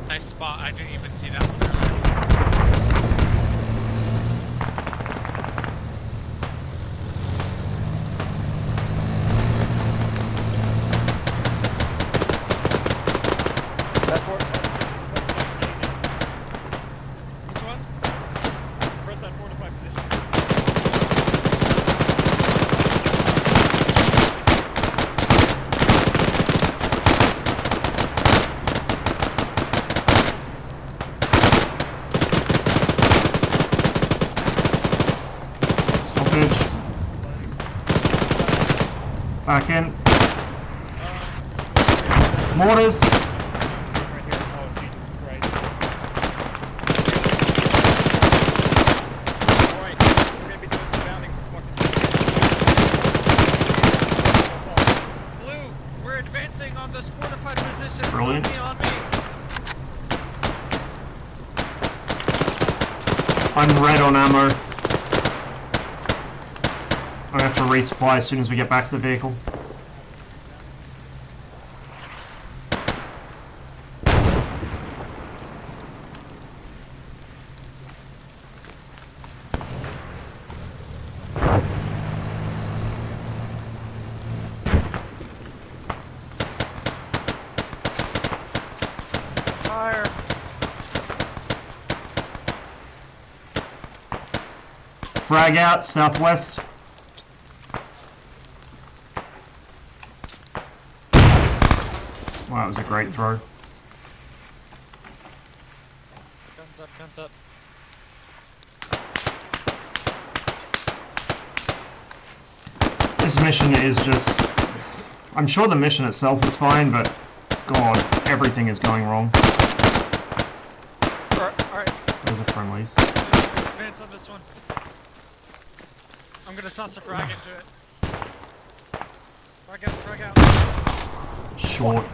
Nice spot. I didn't even see that one earlier. Which one? Press that fortified position. Stoppage. Back in. Mortars. Blue, we're advancing on this fortified position. Brilliant. It's on me. I'm red on ammo. I'm gonna have to resupply as soon as we get back to the vehicle. Fire! Frag out, southwest. Wow, that was a great throw. Guns up, guns up. This mission is just... I'm sure the mission itself is fine, but God, everything is going wrong. Alright. Those are friendlies. Advance on this one. I'm gonna toss a frag into it. Frag out. Short.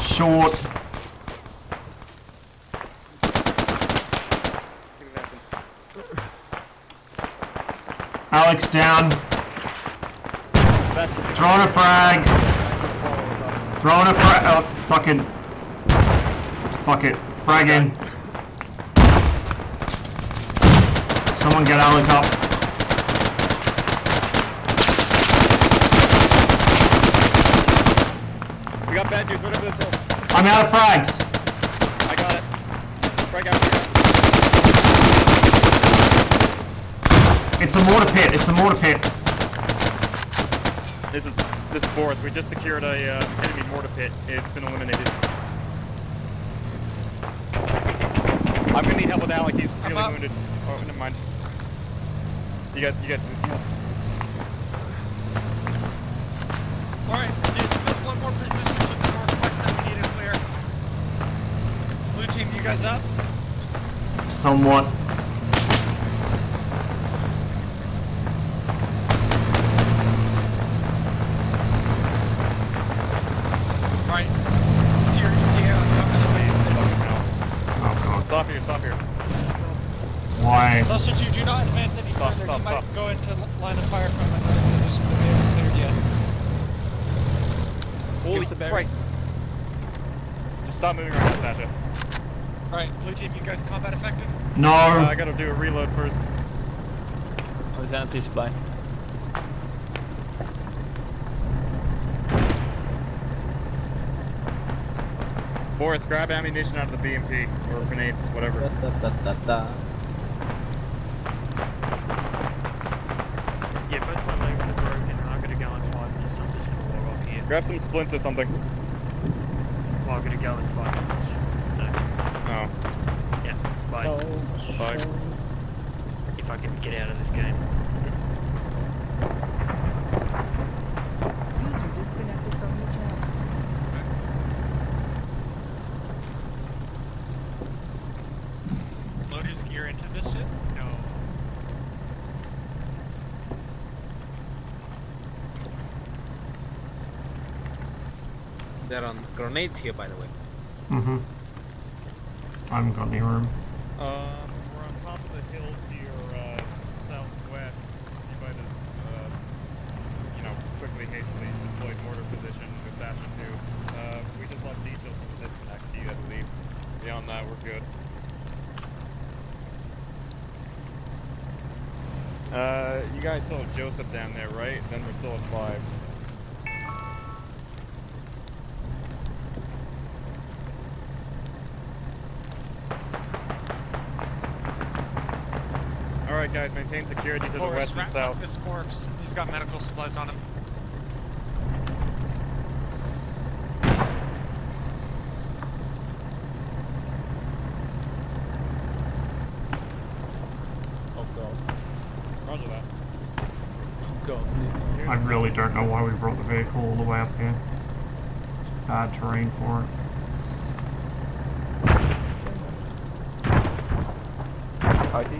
Short. Alex down. Throwing a frag. Throwing a frag. Oh, fucking. Fuck it. Frag in. Someone get Alec up. We got bad dudes, whatever this is. I'm out of frags. I got it. Frag out. It's a mortar pit. It's a mortar pit. This is Boris. We just secured a enemy mortar pit. It's been eliminated. I'm gonna need help with Alec. He's really wounded. Oh, never mind. You got this. Alright, there's still one more position to the northwest that we need to clear. Blue team, you guys up? Somewhat. Right. It's your ETA on top of the wave. Oh God. Stop here. Why? Sausage, you do not advance any further. You might go into line of fire from another position that we haven't cleared yet. Holy Christ. Just stop moving around, Sasha. Alright, blue team, you guys combat effective? No. I gotta do a reload first. Lieutenant, please supply. Boris, grab ammunition out of the BMP or grenades, whatever. Yeah, both my legs are broken and I'm gonna go in 5 minutes, so I'm just gonna walk off here. Grab some splints or something. Well, I'm gonna go in 5 minutes. No. Oh. Yeah, bye. Bye. If I can get out of this game. User disconnected from the channel. Load his gear into this shit? No. There are grenades here, by the way. Mm-hmm. I haven't got any room. We're on top of the hill to your southwest. You might have, quickly, hastily deployed mortar position with Sasha 2. We just lost details from the disconnect to you, I believe. Beyond that, we're good. You guys saw Joseph down there, right? Then we're still at 5. Alright guys, maintain security to the west and south. This corpse. He's got medical supplies on him. Oh god. Roger that. Oh god, please. I really don't know why we brought the vehicle all the way up here. It's bad terrain for it. IT?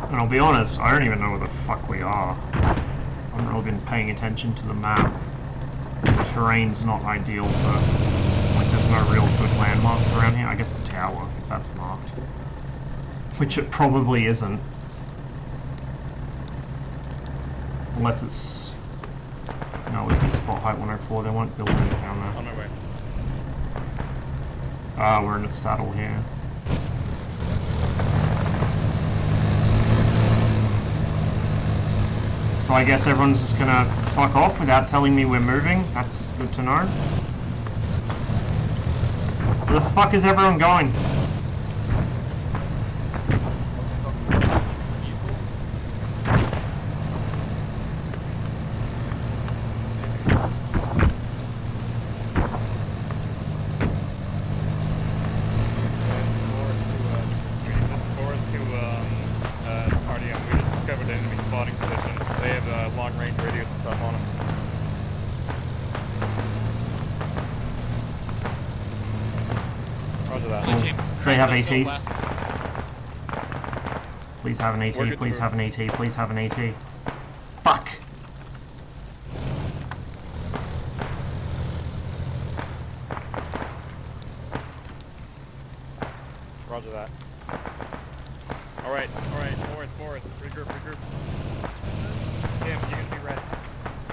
I'm gonna I'll be honest, I don't even know where the fuck we are. I haven't really been paying attention to the map. The terrain's not ideal for... like, there's no real good landmarks around here. I guess the tower, if that's marked. Which it probably isn't. Unless it's... no, we can spot height 104, there weren't buildings down there. On my way. Ah, we're in a saddle here. So I guess everyone's just gonna fuck off without telling me we're moving. That's good to know. Where the fuck is everyone going? They have ATs. Please have an AT, please have an AT, please have an AT. Fuck! Roger that. Alright, Morris, regroup. Tim, you can be ready.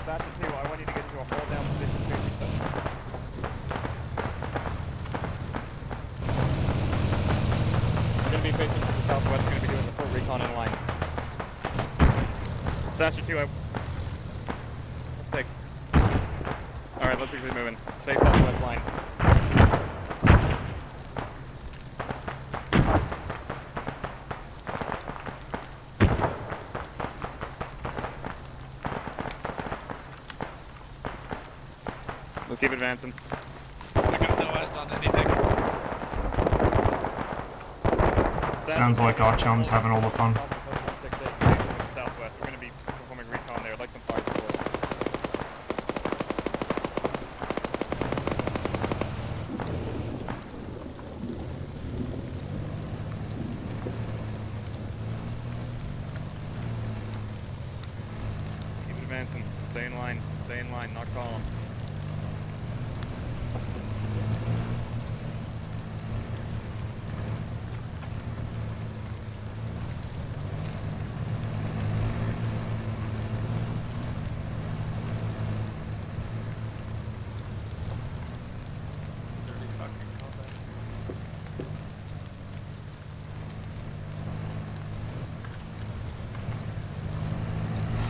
Satchel 2, I want you to get into a hold down position facing center. We're going to be facing to the southwest, we're going to be doing the full recon in line. Satchel 2, let's take. Alright, let's keep moving. Stay southwest line. Let's keep advancing. I got no eyes on anything. Sounds like our chums having all the fun. Southwest. We're going to be performing recon there. I'd like some fire support. Keep advancing. Stay in line. Not column.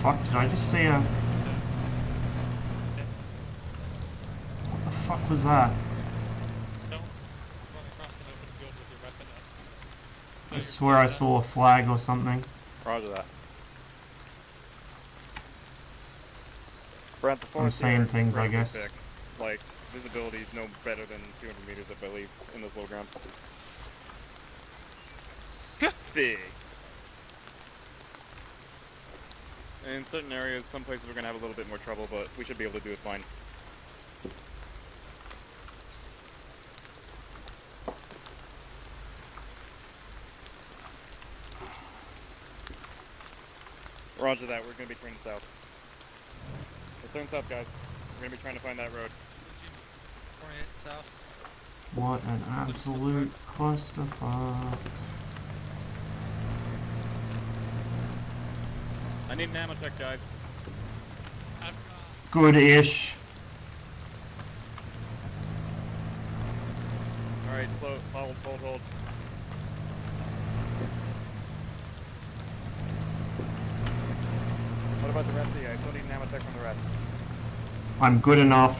Fuck, did I just see a... what the fuck was that? I swear I saw a flag or something. Roger that. Brent, the I'm forest saying here is things, I incredibly guess. thick. Like, visibility is no better than 200 meters, I believe, in this low ground. Big. In certain areas, some places we're going to have a little bit more trouble, but we should be able to do it fine. Roger that, we're going to be turning south. Let's turn south, guys. We're going to be trying to find that road. Orient south. What an absolute clusterfuck. I need an ammo check, guys. Good-ish. Alright, slow, hold. What about the rest of you? I still need an ammo check from the rest. I'm good enough.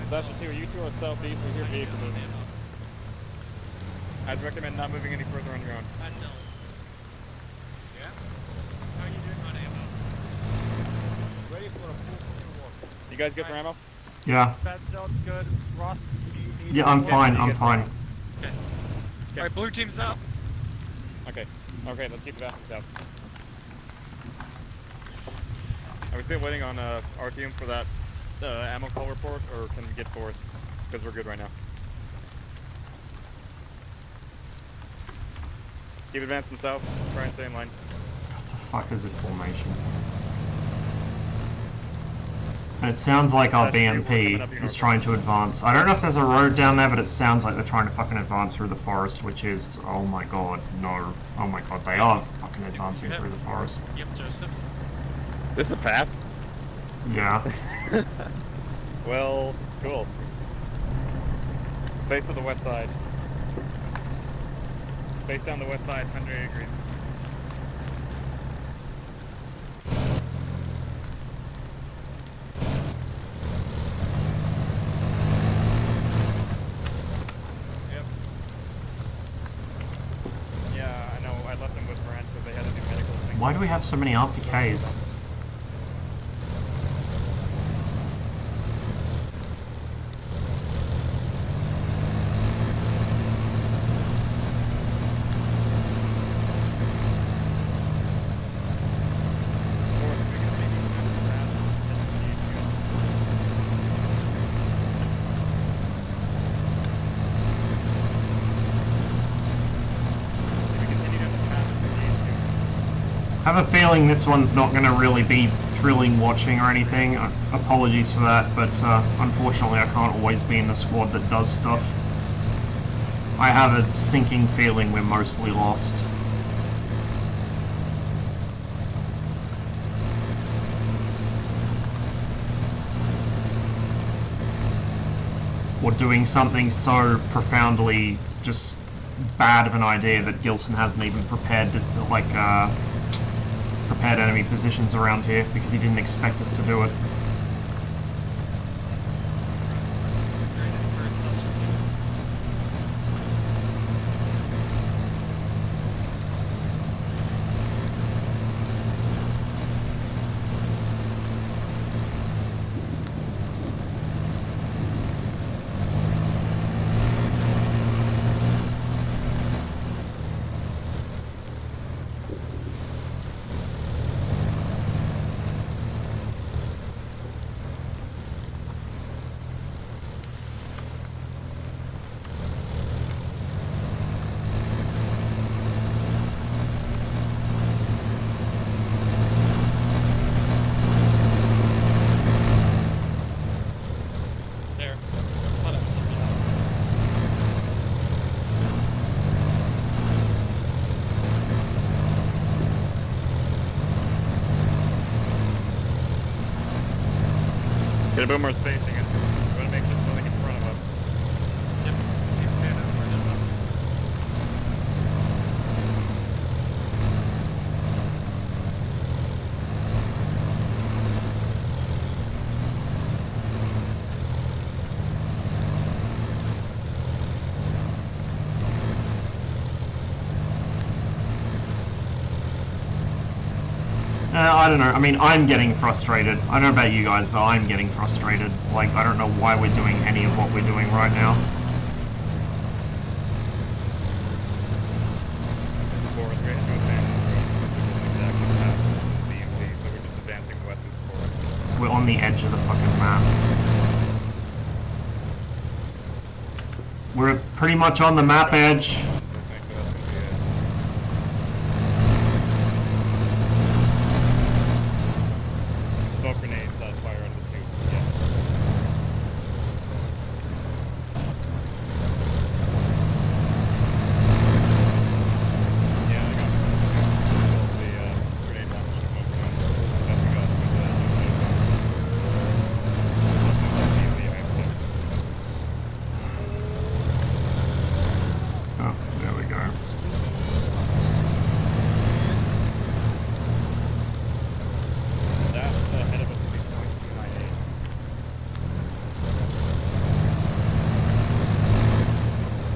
Sasha 2, you two are southeast, we hear vehicle moving. I'd recommend not moving any further on your own. Yeah? How are you doing on ammo? Ready for a full walk. You guys get their ammo? Yeah. That zone's good. Ross, do you need Yeah, I'm fine, I'm fine. Okay. Alright, blue team's up. Okay, let's keep advancing south. Are we still waiting on our team for that ammo call report, or can we get force? Because we're good right now. Keep advancing south. Try and stay in line. What the fuck is this formation? And it sounds like our BMP is trying to advance. I don't know if there's a road down there, but it sounds like they're trying to fucking advance through the forest, which is... Oh my god, no. Oh my god, they are fucking advancing through the forest. Yep, Joseph. This is a path? Yeah. Well, cool. Face to the west side. Face down the west side, 100 degrees. Yep. Yeah, I know. I left them with Brent because they had to do medical things. Why do we have so many RPKs? I have a feeling this one's not going to really be thrilling watching or anything. Apologies for that, but unfortunately I can't always be in the squad that does stuff. I have a sinking feeling we're mostly lost. Or doing something so profoundly just bad of an idea that Gilson hasn't even prepared to, prepared enemy positions around here because he didn't expect us to do it. Get a bit more spacing in. We want to make sure there's nothing in front of us. Yep. Keep standing where they're up. I don't know, I mean, I'm getting frustrated. I don't know about you guys, but I'm getting frustrated. Like, I don't know why we're doing any of what we're doing right now. We're on the edge of the fucking map. We're pretty much on the map edge. Smoke grenades that fire out of the tube. Yeah. Yeah, I got the grenade launcher smoke guns. That's the guns with Oh, there we go. That ahead of us will be 0.298.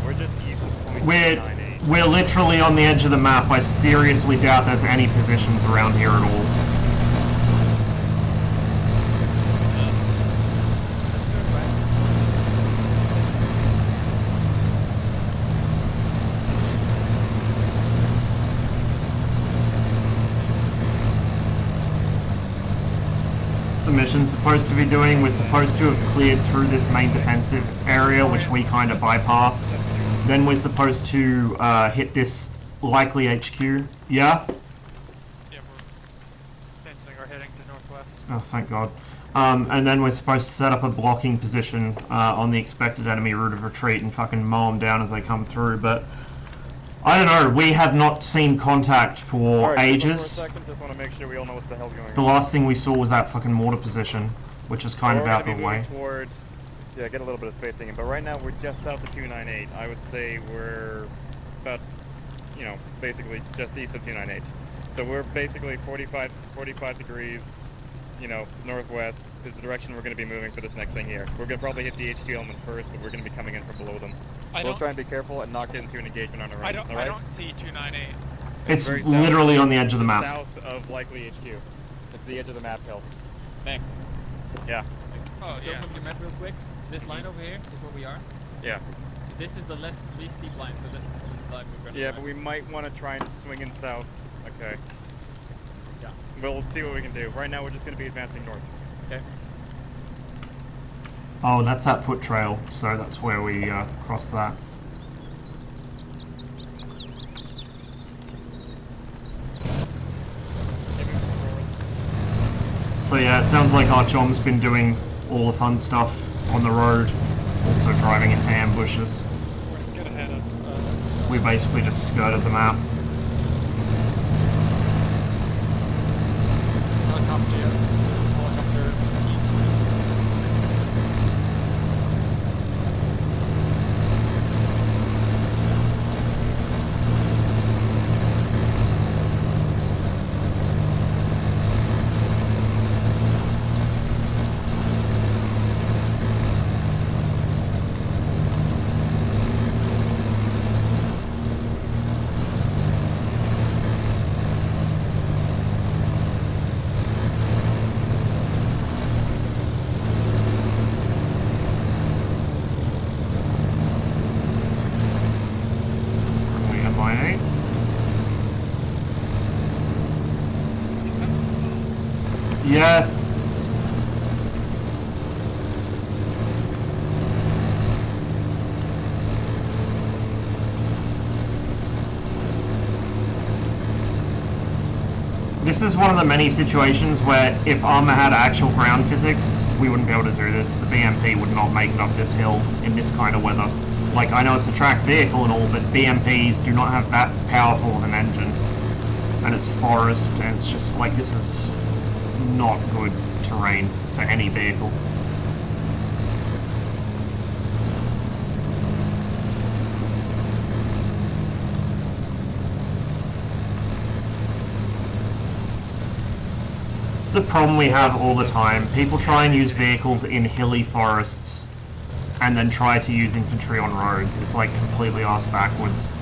We're just east of 0.298. We're literally on the edge of the map. I seriously doubt there's any positions around here at all. Mission's supposed to be doing. We're supposed to have cleared through this main defensive area, which we kind of bypassed. Then we're supposed to hit this Likely HQ. Yeah? Yeah, we're fencing our heading to northwest. Oh, thank God. And then we're supposed to set up a blocking position on the expected enemy route of retreat and fucking mow them down as they come through, but I don't know, we have not seen contact for ages. For a second, just want to make sure we all know what the hell's going on. The last thing we saw was that fucking mortar position, which is kind of out the way. Toward, yeah, get a little bit of spacing in, but right now we're just south of 298. I would say we're about, you know, basically just east of 298. So we're basically 45 degrees, you know, northwest is the direction we're going to be moving for this next thing here. We're going to probably hit the HQ element first, but we're going to be coming in from below them. We'll try and be careful and not get into an engagement on our own. I don't see 298. It's literally on the edge of the map. South of likely HQ. It's the edge of the map hill. Thanks. Yeah. Oh, yeah. From your map real quick. This line over here is where we are. Yeah. This is the least steep line, so this is the line we're gonna Yeah, but we might want to try and swing in south. Okay. Yeah. We'll see what we can do. Right now we're just going to be advancing north. Okay. Oh, that's that foot trail, so that's where we cross that. So yeah, it sounds like our chom's been doing all the fun stuff on the road, also driving into ambushes. We're skid ahead of... We basically just skirted the map. Helicopter east. Yes! This is one of the many situations where if Armour had actual ground physics, we wouldn't be able to do this. The BMP would not make it up this hill in this kind of weather. Like, I know it's a tracked vehicle and all, but BMPs do not have that powerful of an engine. And it's forest, and it's just like, this is not good terrain for any vehicle. It's the problem we have all the time. People try and use vehicles in hilly forests and then try to use infantry on roads. It's like completely arse backwards.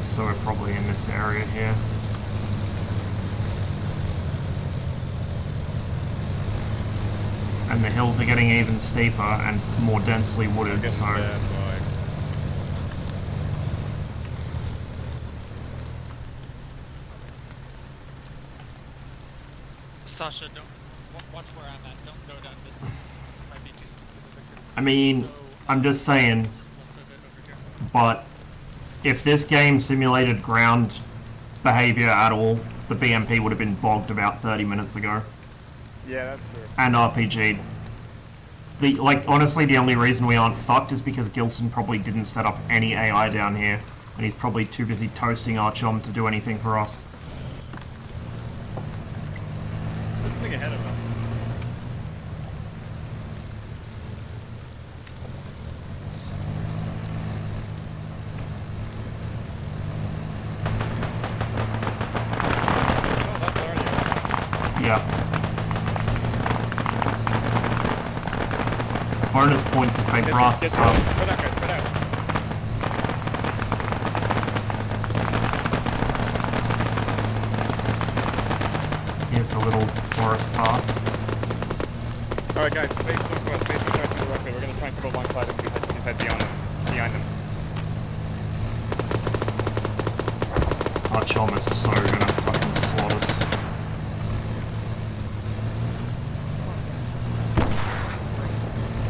So we're probably in this area here. And the hills are getting even steeper and more densely wooded, so... Sasha, don't watch where I'm at. Don't go down this. This might be too specific. I mean, I'm just saying, but if this game simulated ground behavior at all, the BMP would have been bogged about 30 minutes ago. Yeah, that's true. And RPG'd. Honestly, the only reason we aren't fucked is because Gilson probably didn't set up any AI down here, and he's probably too busy toasting our chom to do anything for us. There's something ahead of us. Yeah. Bonus points if they brass us up. Spread out, guys, spread out. path. Alright guys, face northwest directly. We're gonna try and keep alongside him and head behind them. Our chom is so gonna fucking slot us.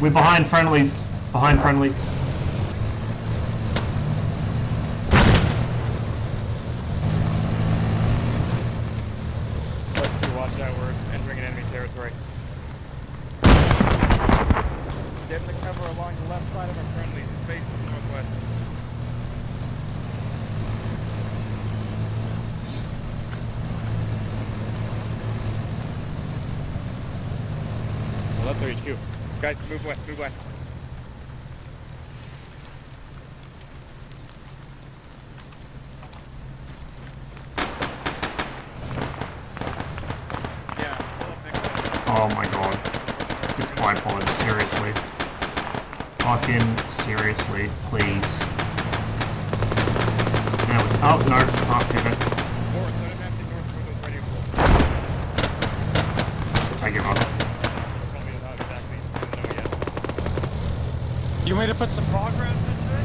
We're behind friendlies. Behind friendlies. Watch out, we're entering enemy territory. Get in the cover along the left side of our friendlies. Face to the northwest. Well, that's their HQ. Guys, move west, move west. Oh my god. This bipod, seriously. Fucking seriously, please. Now, oh no, can't pivot. I give up. You want me to put some programs into it?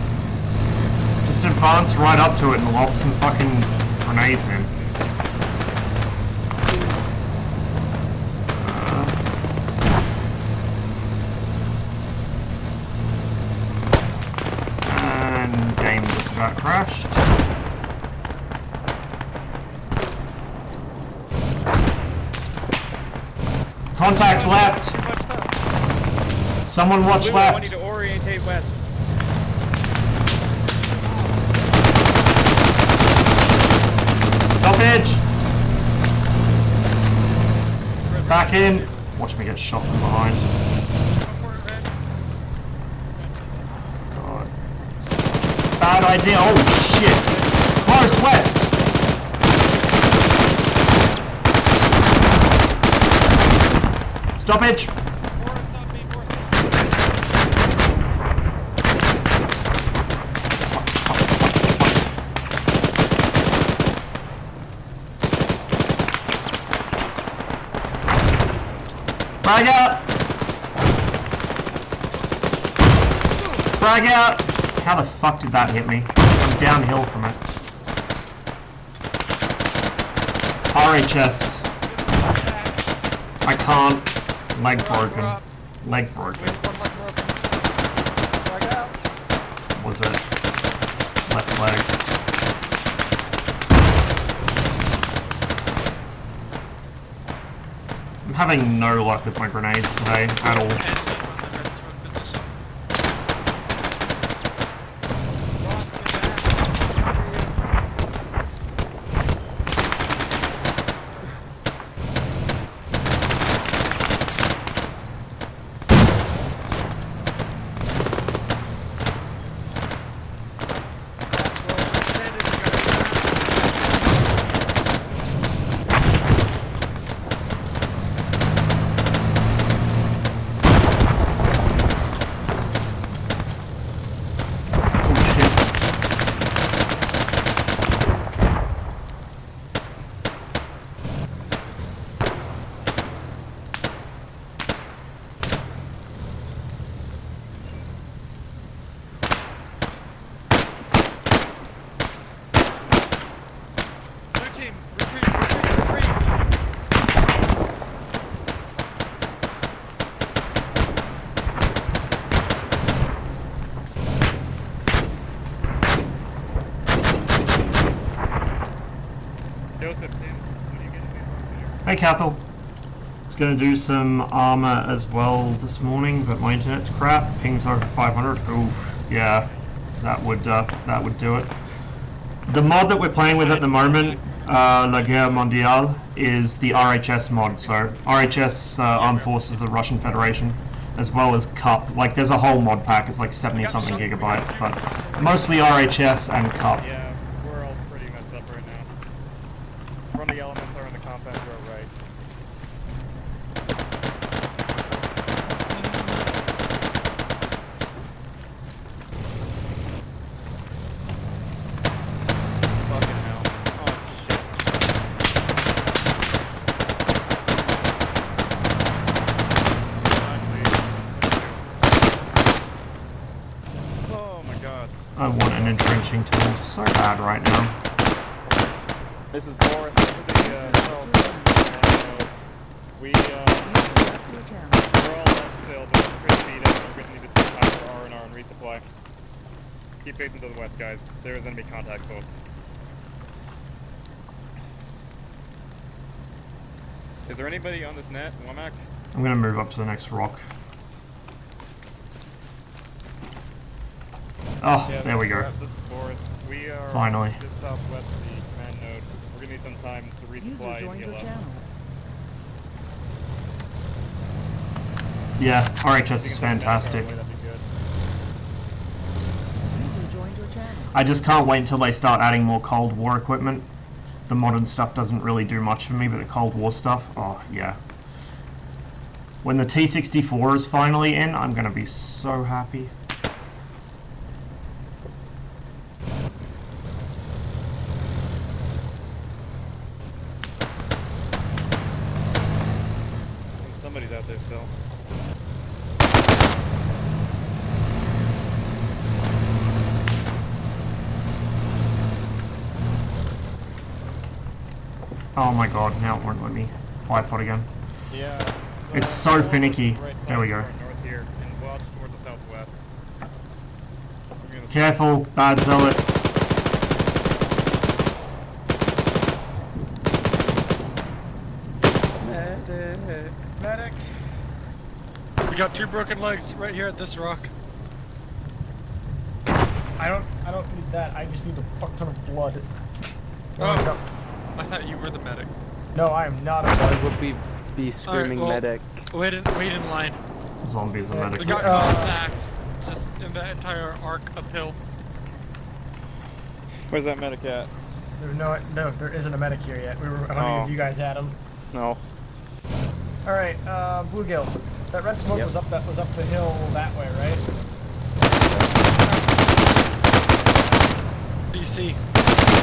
Just advance right up to it and lob some fucking grenades in. And game just about crashed. Contact left! Someone watch Blue, left! I want you to orientate west. Stoppage! Back in! Watch me get shot from behind. God. Bad idea. Oh shit! Close west! Stoppage! Frag out! Frag out! How the fuck did that hit me? I'm downhill from it. RHS. I can't. Leg broken. Leg broken. Was it? Left leg. I'm having no luck with my grenades today, at all. Hey Cathal. I was going to do some armor as well this morning, but my internet's crap. Ping's over 500. Oof, yeah, that would do it. The mod that we're playing with at the moment, La Guerre Mondiale, is the RHS mod. So RHS Armed Forces of the Russian Federation, as well as CUP. Like there's a whole mod pack. It's like 70 something gigabytes, but mostly RHS and CUP. Yeah, we're all pretty messed up right now. Friendly elements are in the compound row right. Fucking hell. Oh shit. I want an entrenching tool so bad right now. This is Boris. This is the we're all left still, but we're pretty beat up. We're gonna need to see after R&R and resupply. Keep facing to the west, guys. There is enemy contact post. Is there anybody on this net, Womack? I'm gonna move up to the next rock. Oh, yeah, there we go. This is Boris. We are Finally. just southwest of the command node. We're gonna need some time to resupply and heal up. Yeah, RHS is fantastic. I just can't wait until they start adding more Cold War equipment. The modern stuff doesn't really do much for me, but the Cold War stuff, oh yeah. When the T-64 is finally in, I'm gonna be so happy. Somebody's out there still. Oh my god, now it won't let me bipod again. Yeah. It's so finicky. There we go. North here, and watch toward the southwest. Careful, bad zealot. Medic. We got 2 broken legs right here at this rock. I don't need that. I just need a fuck ton of blood. Oh, I thought you were the medic. No, I am not a medic. Why would we be screaming medic? Wait in line. Zombies are medic. We got contacts just in the entire arc uphill. Where's that medic at? No, there isn't a medic here yet. We were hoping if you guys had him. No. All right, Bluegill. That red smoke was up the hill that way, right? What do you see?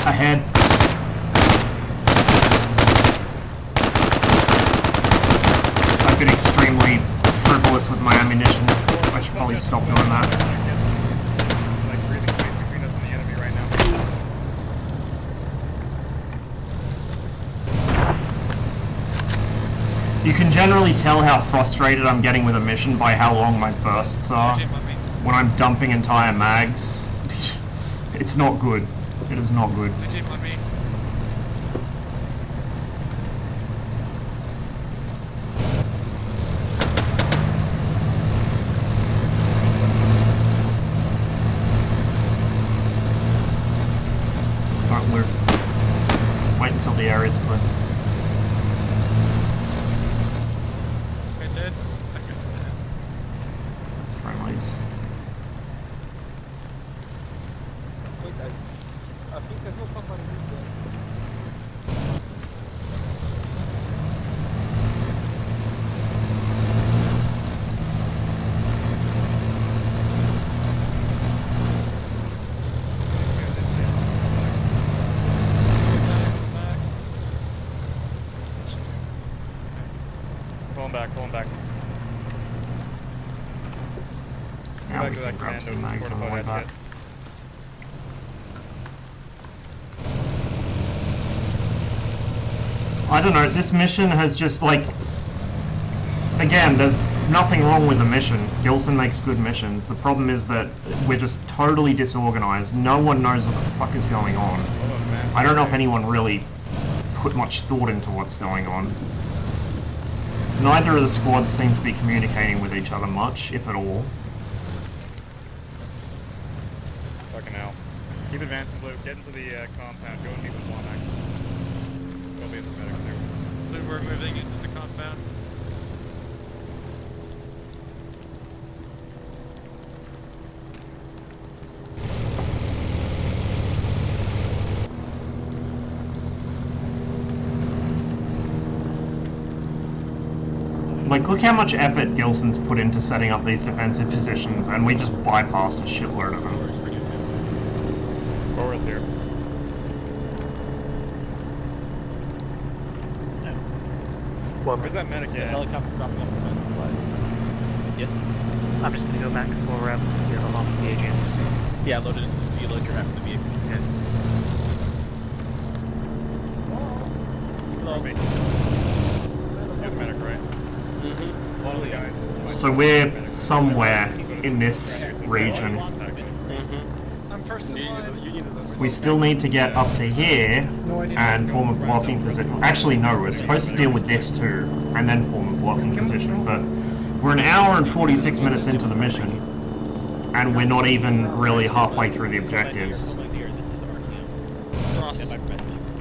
Ahead. I've been extremely frivolous with my ammunition. I should probably stop doing that. You can generally tell how frustrated I'm getting with a mission by how long my bursts are. When I'm dumping entire mags, it's not good. It is not good. Alright, Luke. Wait until the area's clear. I think there's no company there. Pulling back. Now Back we to can that grab some commando mags on the way fortified back. shit. I don't know, this mission has just like... Again, there's nothing wrong with the mission. Gilson makes good missions. The problem is that we're just totally disorganized. No one knows what the fuck is going on. I don't know if anyone really put much thought into what's going on. Neither of the squads seem to be communicating with each other much, if at all. Fucking hell. Keep advancing, Blue. Get into the compound. Go and meet with Womack. Go be in the medic too. Blue, we're moving into the compound. Like, look how much effort Gilson's put into setting up these defensive positions, and we just bypassed a shitload of them. Forward here. Where's that medic at? Helicopter dropping off the supplies. Yes. I'm just gonna go back for the other half of the agents. Yeah, load it in. You load your half of the vehicle. Yeah. Hello. You're the medic, right? Mm-hmm. One of the guys. So we're somewhere in this region. I'm first in line. We still need to get up to here and form a blocking position. Actually, no, we're supposed to deal with this too, and then form a blocking position, but we're an hour and 46 minutes into the mission, and we're not even really halfway through the objectives. Ross.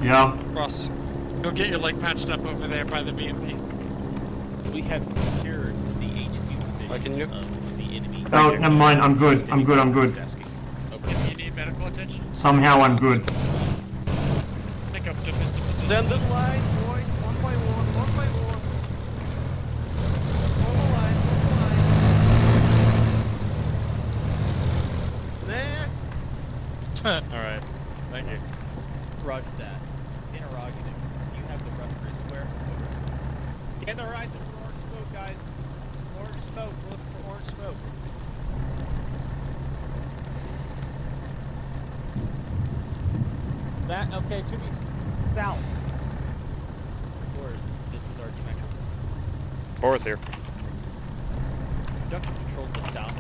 Yeah? Ross, go get your leg patched up over there by the BMP. We have secured the HQ position of the enemy. Oh, never mind, I'm good, I'm good, I'm good. If you need medical attention, Somehow I'm good. pick up defensive position. Stand in line, boys. One by one, one by one. Hold the line, hold the line. Nah. Alright. Thank you. Roger that. Interrogative. Do you have the reference where? Get the horizon for orange smoke, guys. Orange smoke. We're looking for orange smoke. That, okay, to be south. Of course, this is our connection. Boris here. Conductor control to the south.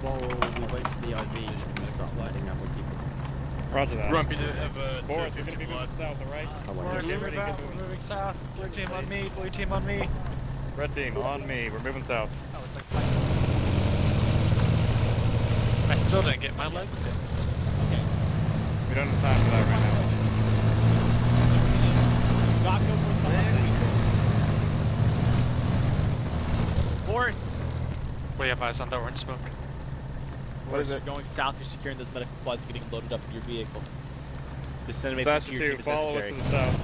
While we wait for the IV, we start lighting up with people. Roger that. Rumpy to have Boris, we're gonna be moving south, alright? Boris, move out. We're moving south. Blue team on me. Blue team on me. Red team, on me. We're moving south. I still didn't get my leg fixed. We don't have time for that right now. Doc over the Boris! We have eyes on the orange smoke. Boris, you're going south, you're securing those medical supplies and getting loaded up in your vehicle. Disseminate That's to your team two. as Follow us necessary. to the south.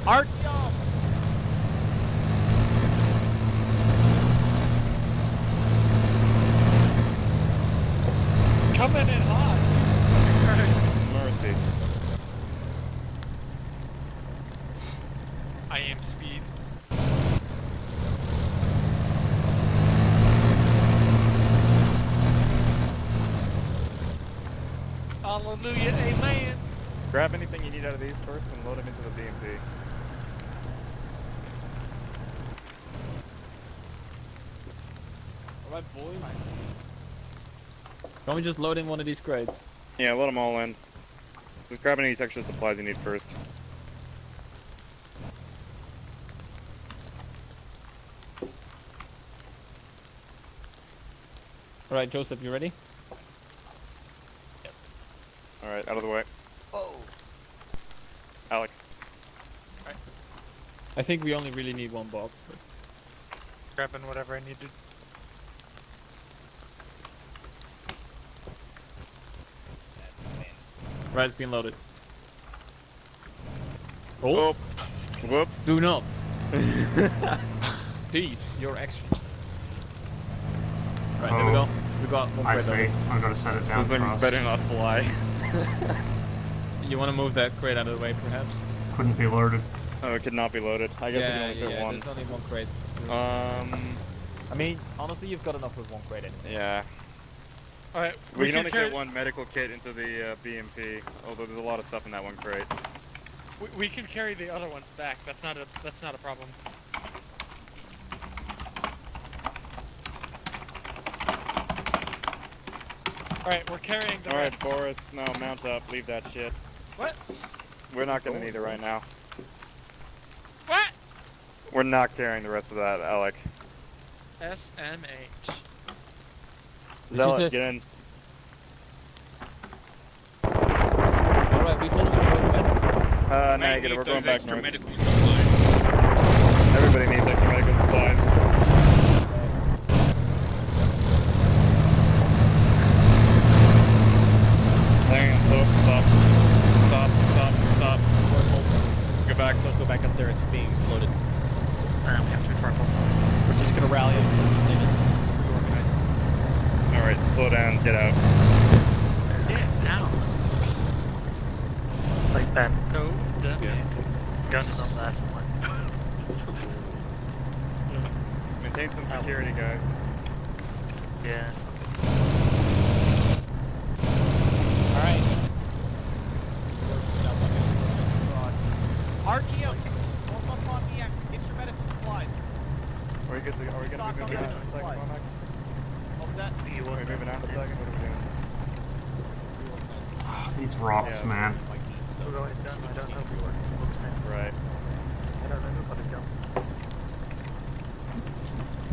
RTO! Coming in hot. Mercy. I am speed. Hallelujah, amen. Grab anything you need out of these first and load them into the BMP. Alright, boys. Don't we just load in one of these crates? Yeah, load them all in. Just grab any extra supplies you need first. Alright, Joseph, you ready? Alright, out of the way. Oh. Alec. I think we only really need one box. Grabbing whatever I needed. Right, it's being loaded. Oh. Whoops. Do not. Peace, your action. Right, there we go. We got one I crate see. loaded. I've got to set it down This thing fast. better not fly. You want to move that crate out of the way, perhaps? Couldn't be loaded. Oh, it could not be loaded. I guess we can Yeah, only fit one. there's only one crate. I mean, honestly, you've got enough with one crate anyway. Yeah. Alright, We can only fit one medical kit into the BMP, although there's a lot of stuff in that one crate. We can carry the other ones back. That's not a problem. Alright, we're carrying the Alright, rest. Boris, no, mount up. Leave that shit. What? We're not gonna need it right now. What? We're not carrying the rest of that, Alec. SMH. Zealot, get in. Alright, we told you to go west. Negative, we're going back north. Everybody needs extra medical supplies. Hang on, stop. Go back. Don't go back up there, it's being exploded. Alright, we have two triples. We're just gonna rally up and reorganize. Alright, slow down, get out. Yeah, now. Like that. No, guns on last one. Maintain some security, guys. Yeah. It's rocks, man. Who got his gun? I don't know. Right. I don't know who got his gun.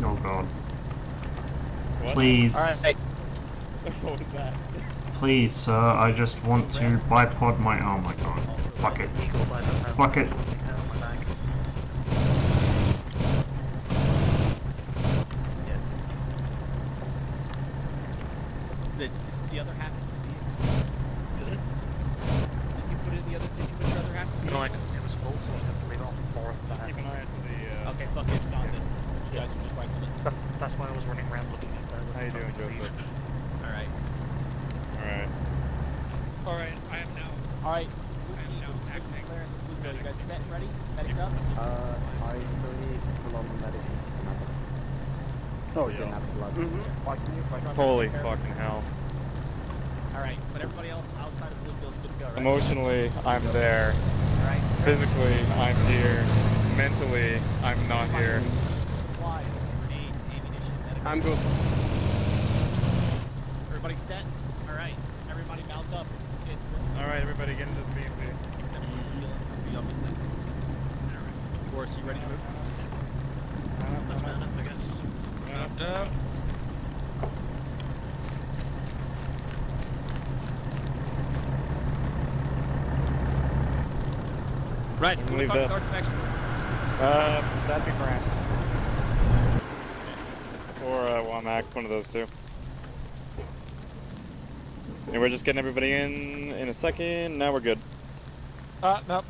Oh god. What? Please. Alright. What was that? Please, sir, I just want to bipod my. Oh my god. Fuck it. Fuck it. Yes. It's the other half. Is it? Did you put in the other? Did you put your other half? No, it was full, so I had to leave off more of the half. Keep an eye out for the. Okay, fuck it, it's gone then. You guys are just right with it. That's why I was running around looking at that. How you doing, Joseph? Alright. Alright. Alright, I am now. Alright. Accessing. You guys set, ready? Medic up? I still need full on medic. Oh, you didn't have blood. Holy fucking hell. Alright, but everybody else outside of Bluefield's good to go, right? Emotionally, I'm there. Alright. Physically, I'm here. Mentally, I'm not here. Supplies, grenades, ammunition, medical. I'm good. Everybody set? Alright. Everybody mount up. Alright, everybody get into the BMP. Except for the obviously. Alright. Boris, you ready to move? Let's mount up, I guess. Mount up. Right, who the fuck's architect? That'd be France. Or Womack, one of those two. And we're just getting everybody in a second. Now we're good. Nope.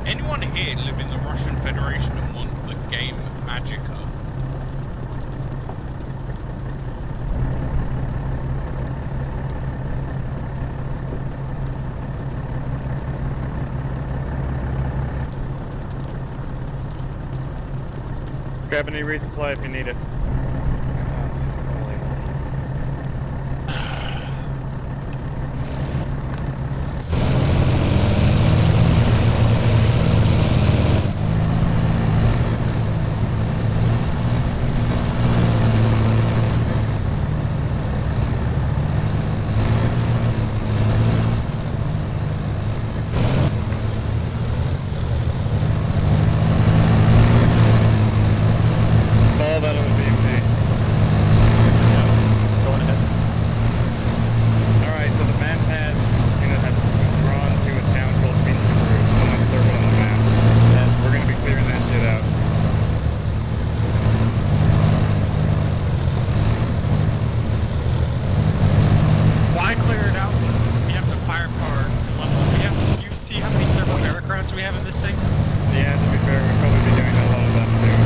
Anyone here live in the Russian Federation and want the game Magica? Grab any resupply if you need it. Follow that on the BMP. Going ahead. Alright, so the map has drawn to a town called Winterthur. Someone circled on the map. And we're gonna be clearing that shit out. Why clear it out? We have the firepower to level. You see how many thermal barricades we have in this thing? Yeah, to be fair, we'll probably be doing a lot of that too.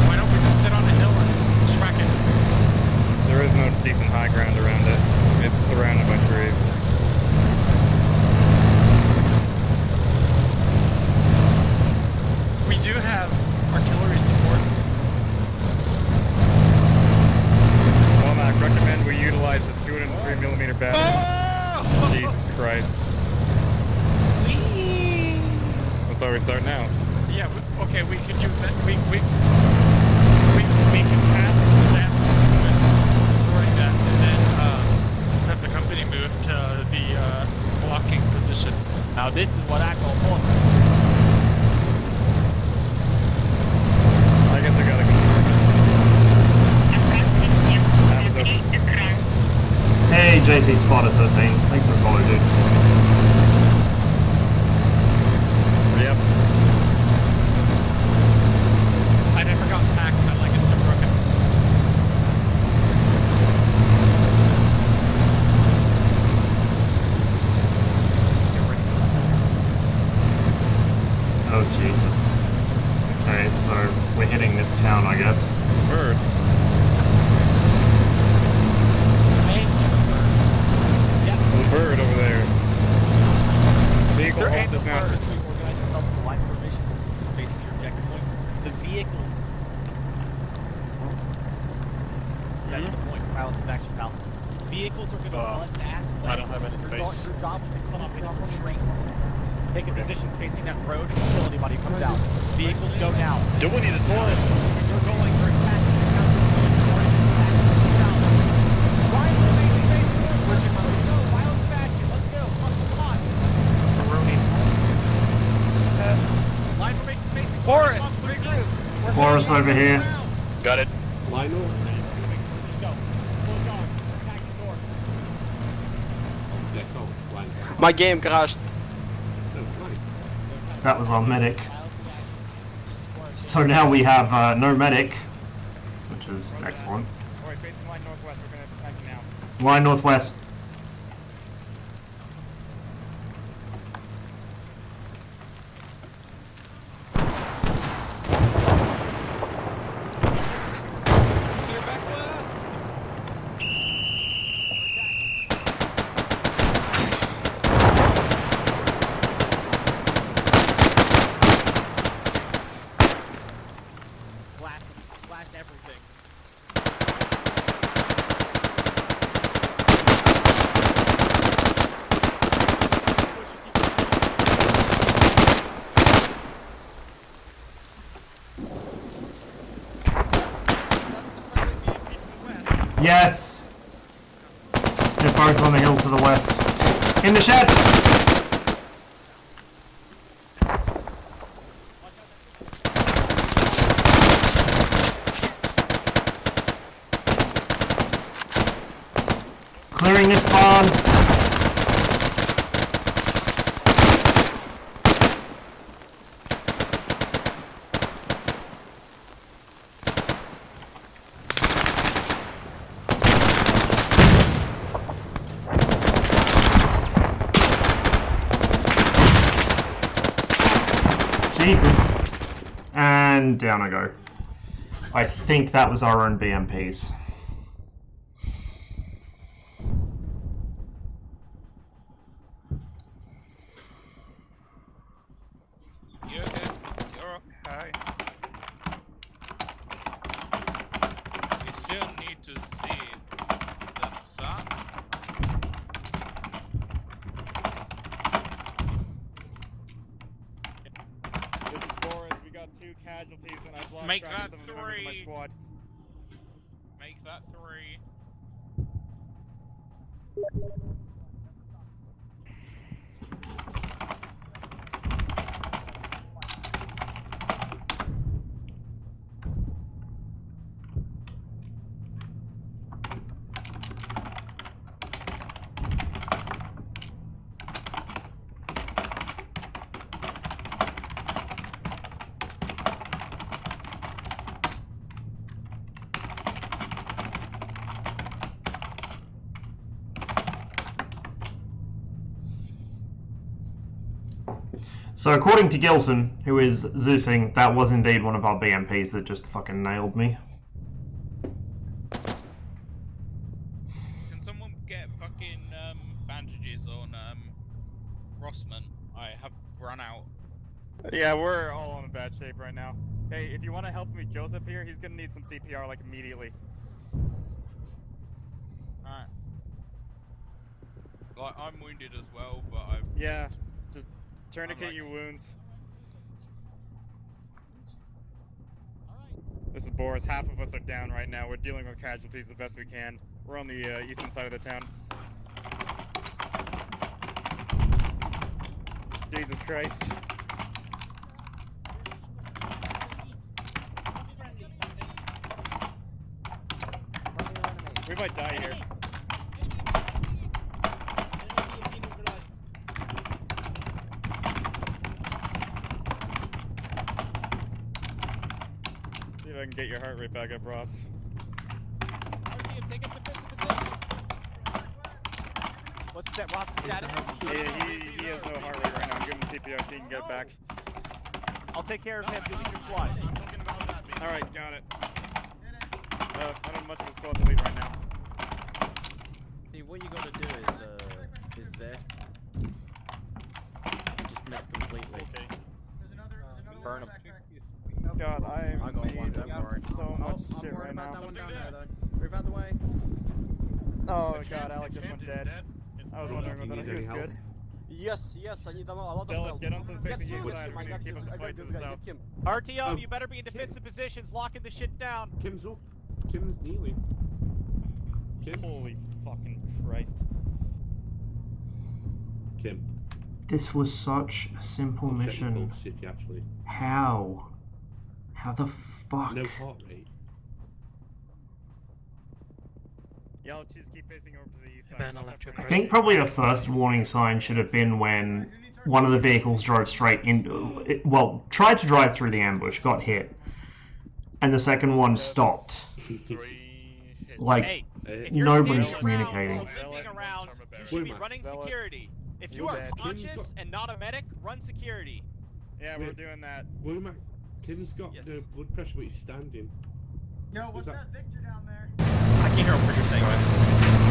Why don't we just sit on a hill and track it? There is no decent high ground around it. It's surrounded by trees. We do have artillery support. Womack, recommend we utilize the 203mm batteries. Jesus Christ. That's why we start now. Yeah, okay, we can do that. We can pass that with destroying that, and then just have the company move to the blocking position. Now this is what I call force. I guess I gotta confirm it. Hey, JC Spotter 13. Thanks for the follow, dude. Yep. I never got back. My leg is still broken. Oh, Jesus. Okay, so we're hitting this town, I guess. Bird. There's a bird over there. Vehicle hold dismount. We organize ourselves into line formations, facing your objective points. The vehicles. That's the point. Pilot action, pal. Vehicles are going to bust ass west. I don't have any space. You're job was to come up and infiltrate. Take a position facing that road, kill anybody who comes out. Vehicles go now. Do we need a Taurus? You're going for attack. Ryan, let's go. Wild fashion. Let's go. Come on. Line formation facing Forest. Forest over here. Got it. Line up. My game crashed. That was our medic. So now we have no medic, which is excellent. Alright, facing line northwest, we're gonna attack now. Line northwest. Blast everything. Yes! They're both on the hill to the west. In the shed! Clearing this barn. Jesus. And down I go. I think that was our own BMPs. You're okay. You still need to see the sun. This is Boris, we got 2 casualties and I've lost Make track that of some of the members of my 3. squad. Make that 3. So according to Gilson, who is Zeusing, that was indeed one of our BMPs that just fucking nailed me. Can someone get fucking bandages on Rossman? I have run out. Yeah, we're all in bad shape right now. Hey, if you want to help me, Joseph here, he's gonna need some CPR like immediately. Alright. Like, I'm wounded as well, but I... Yeah, just tourniquet your wounds. This is Boris, half of us are down right now. We're dealing with casualties the best we can. We're on the eastern side of the town. Jesus Christ. We might die here. See if I can get your heart rate back up, Ross. What's that Ross's status? He has no heart rate right now. I'm giving him CPR so he can get it back. I'll take care of him. You'll lead your squad. Alright, got it. I don't have much of a squad to lead right now. See, what you gotta do is this. Just miss completely. Okay. Burn them. God, I got one, don't worry. so much shit right now. That one down there, though. Move out the way. Oh god, Alex just went dead. I was wondering whether he was good. Yes, I need a lot of Dylan, help. get onto the facing Yes, east side. We're gonna keep up the fight to the south. RTO, you better be in defensive positions, locking the shit down. Kim's up. Kim's kneeling. Kim. Holy fucking Christ. Kim. This was such a simple mission. City, actually. How? How the fuck? No heart rate. Y'all just keep facing over to the east side. I think probably the first warning sign should have been when one of the vehicles drove straight into, well, tried to drive through the ambush, got hit, and the second one stopped. Like, nobody's communicating. Around, you should be running security. If you are conscious and not a medic, run security. Yeah, we're doing that. Wilma, Kim's got the blood pressure, but he's standing. Yo, what's that Victor down there? I can't hear what you're saying.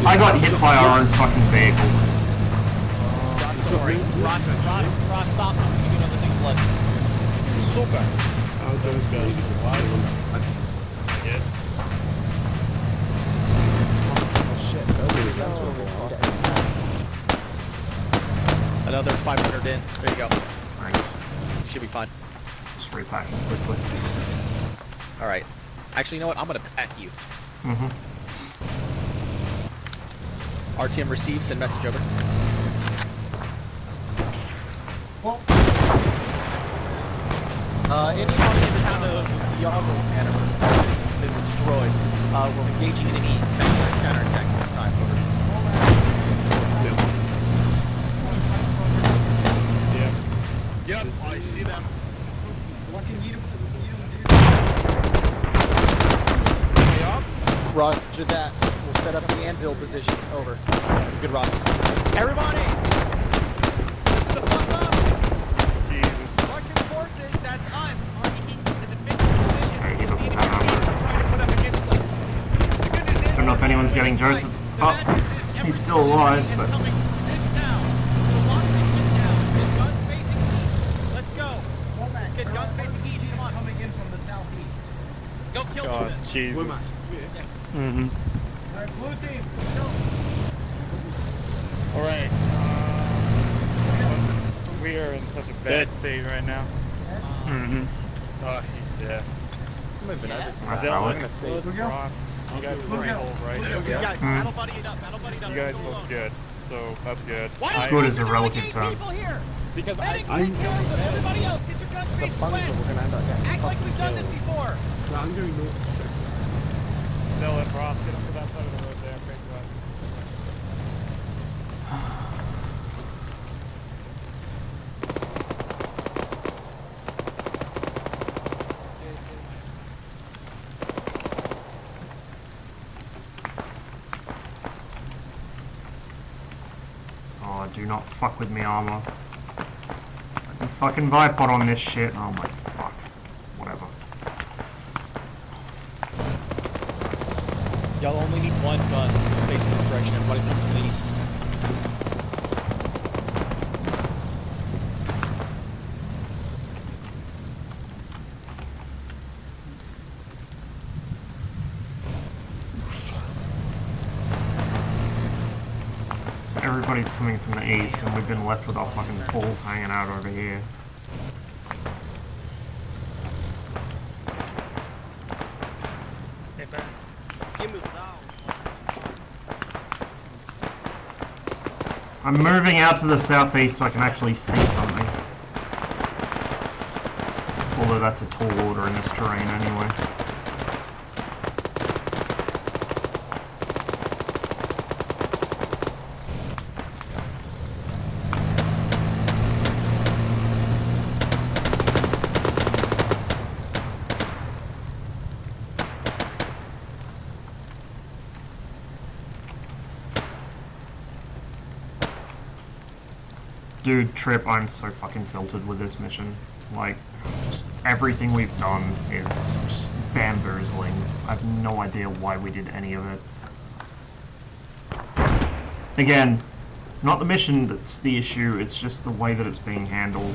I got hit by our own fucking vehicle. Sorry. Ross, stop. You do another thing, blood. Super. How those guys Yes. Another 500 in. There you go. Nice. You should be fine. Just repacking quickly. Alright. Actually, you know what? I'm gonna pet you. RTM receive, send message over. Well. Anyone in the town of Yago Manor has been destroyed. We're engaging in any mechanized counterattack this time. Over. Yep, I see them. What can you do? Roger that. We'll set up the anvil position. Over. Good, Ross. Everybody! The fuck up! Jesus. Russian forces, that's us, are in the defensive position. He doesn't have trying to put up against us. The good news is, I don't know if anyone's getting Joseph. Oh, he's still alive, but... Let's go. Let's get guns facing east. Come on. Coming in from the southeast. Go kill God, them. Jesus. Alright, blue team, go. Alright. We are in such a bad state right now. Oh, he's dead. That's Dylan, how I'm gonna say Ross. You guys are right. You guys, battle buddy it up. Battle buddy it up. You guys look good. So, that's good. Why Good is a relative term. Here? Because Medics, take care of them. Everybody else, get your guns facing west. Act like we've done this before. I'm going north. Dylan, Ross, get up to that side of the road there. Face west. Oh, do not fuck with me, armor. Let me fucking Vipod on this shit. Oh my fuck. Whatever. Y'all only need one gun facing this direction. Everybody's coming to the east. So everybody's coming from the east, and we've been left with our fucking balls hanging out over here. I'm moving out to the southeast so I can actually see something. Although that's a tall order in this terrain anyway. Dude, Trip, I'm so fucking tilted with this mission. Like, just everything we've done is just bamboozling. I have no idea why we did any of it. Again, it's not the mission that's the issue, it's just the way that it's being handled.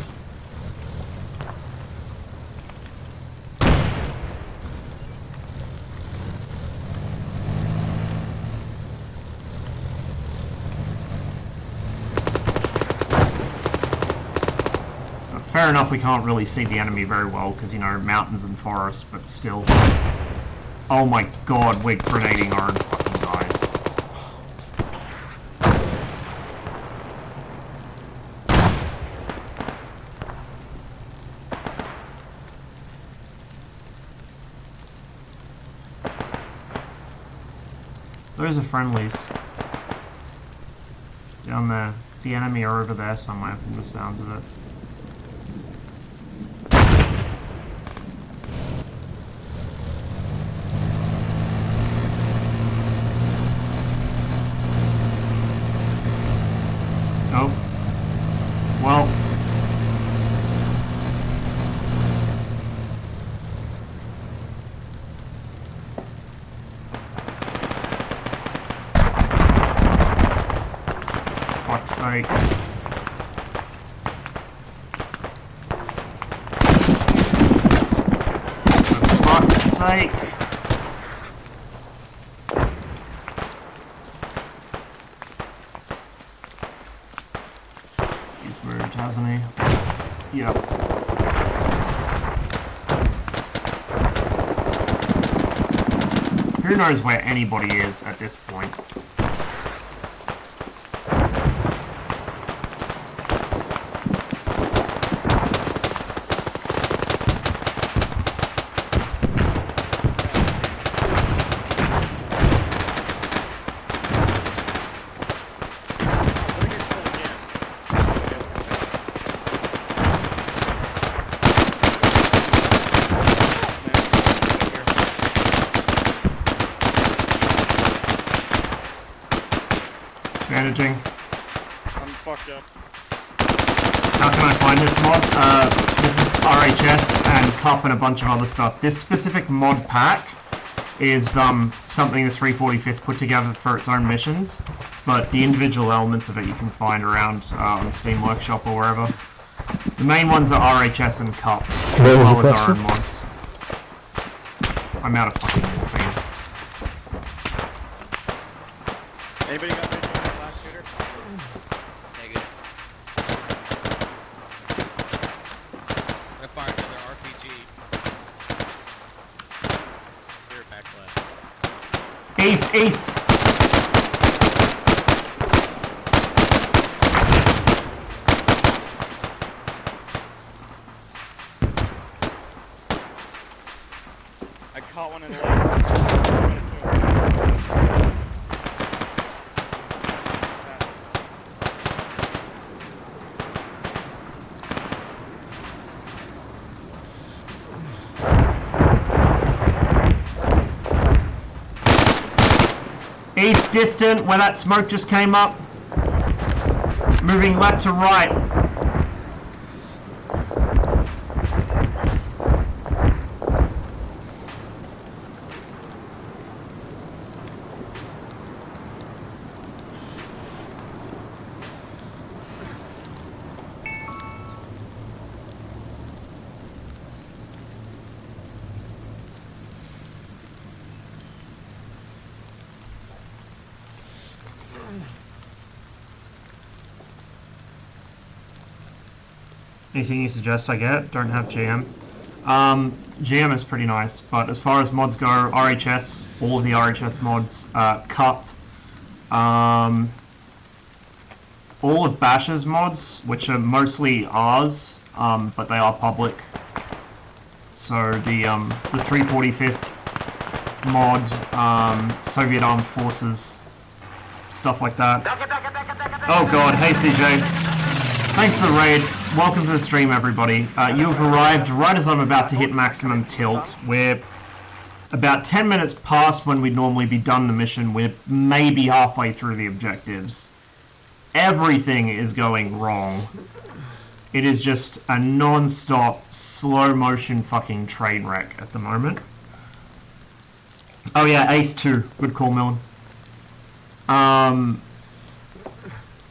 Fair enough, we can't really see the enemy very well because, you know, mountains and forests, but still. Oh my god, we're grenading our own fucking guys. Those are friendlies. Down there. The enemy are over there somewhere from the sounds of it. Oh. Well. Fuck's sake. For fuck's sake. He's moved, hasn't he? Yep. Who knows where anybody is at this point? Bandaging. I'm fucked up. How can I find this mod? This is RHS and CUP and a bunch of other stuff. This specific mod pack is something the 345th put together for its own missions, but the individual elements of it you can find around on Steam Workshop or wherever. The main ones are RHS and CUP, as well as our own mods. I'm out of fucking morphine. Anybody got vision on this last shooter? Negative. I fired another RPG. Clear back left. East, east! I caught one in the left. East distant, where that smoke just came up. Moving left to right. Anything you suggest I get? Don't have GM. GM is pretty nice, but as far as mods go, RHS, all of the RHS mods, CUP, all of Bash's mods, which are mostly ours, but they are public. So the 345th mod, Soviet Armed Forces, stuff like that. Oh god, hey CJ. Thanks for the raid. Welcome to the stream, everybody. You have arrived right as I'm about to hit maximum tilt. We're about 10 minutes past when we'd normally be done the mission. We're maybe halfway through the objectives. Everything is going wrong. It is just a non-stop, slow-motion fucking train wreck at the moment. Oh yeah, Ace 2. Good call, Millen.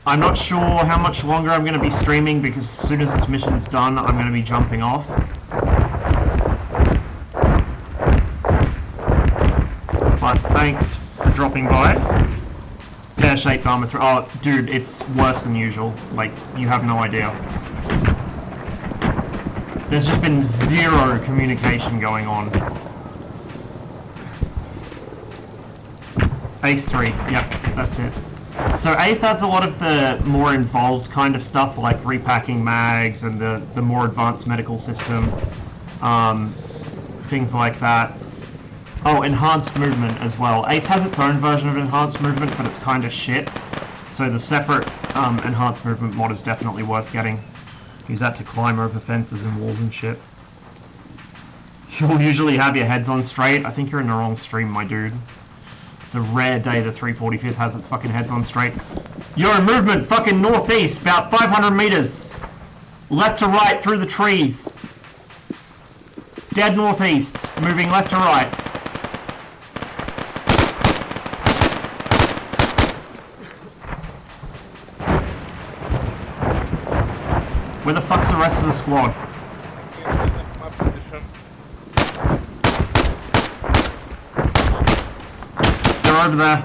I'm not sure how much longer I'm going to be streaming because as soon as this mission's done, I'm going to be jumping off. But thanks for dropping by. Pear-shaped armor oh, dude, it's worse than usual. Like, you have no idea. There's just been zero communication going on. Ace 3, yep, that's it. So Ace adds a lot of the more involved kind of stuff, like repacking mags and the more advanced medical system, things like that. Oh, enhanced movement as well. Ace has its own version of enhanced movement, but it's kind of shit. So the separate enhanced movement mod is definitely worth getting. Use that to climb over fences and walls and shit. You'll usually have your heads on straight. I think you're in the wrong stream, my dude. It's a rare day the 345th has its fucking heads on straight. You're in movement fucking northeast, about 500 meters. Left to right through the trees. Dead northeast, moving left to right. Where the fuck's the rest of the squad? They're over there.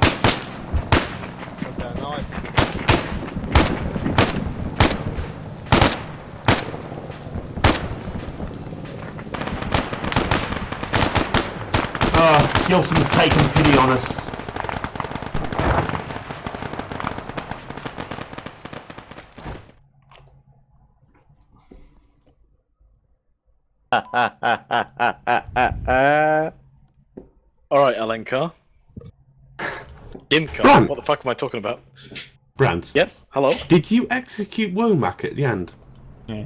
Oh, Gilson's taking pity on us. Alright, Alenka. Imka, Brant. what the fuck am I talking about? Brant. Yes, hello? Did you execute Womack at the end? Yeah.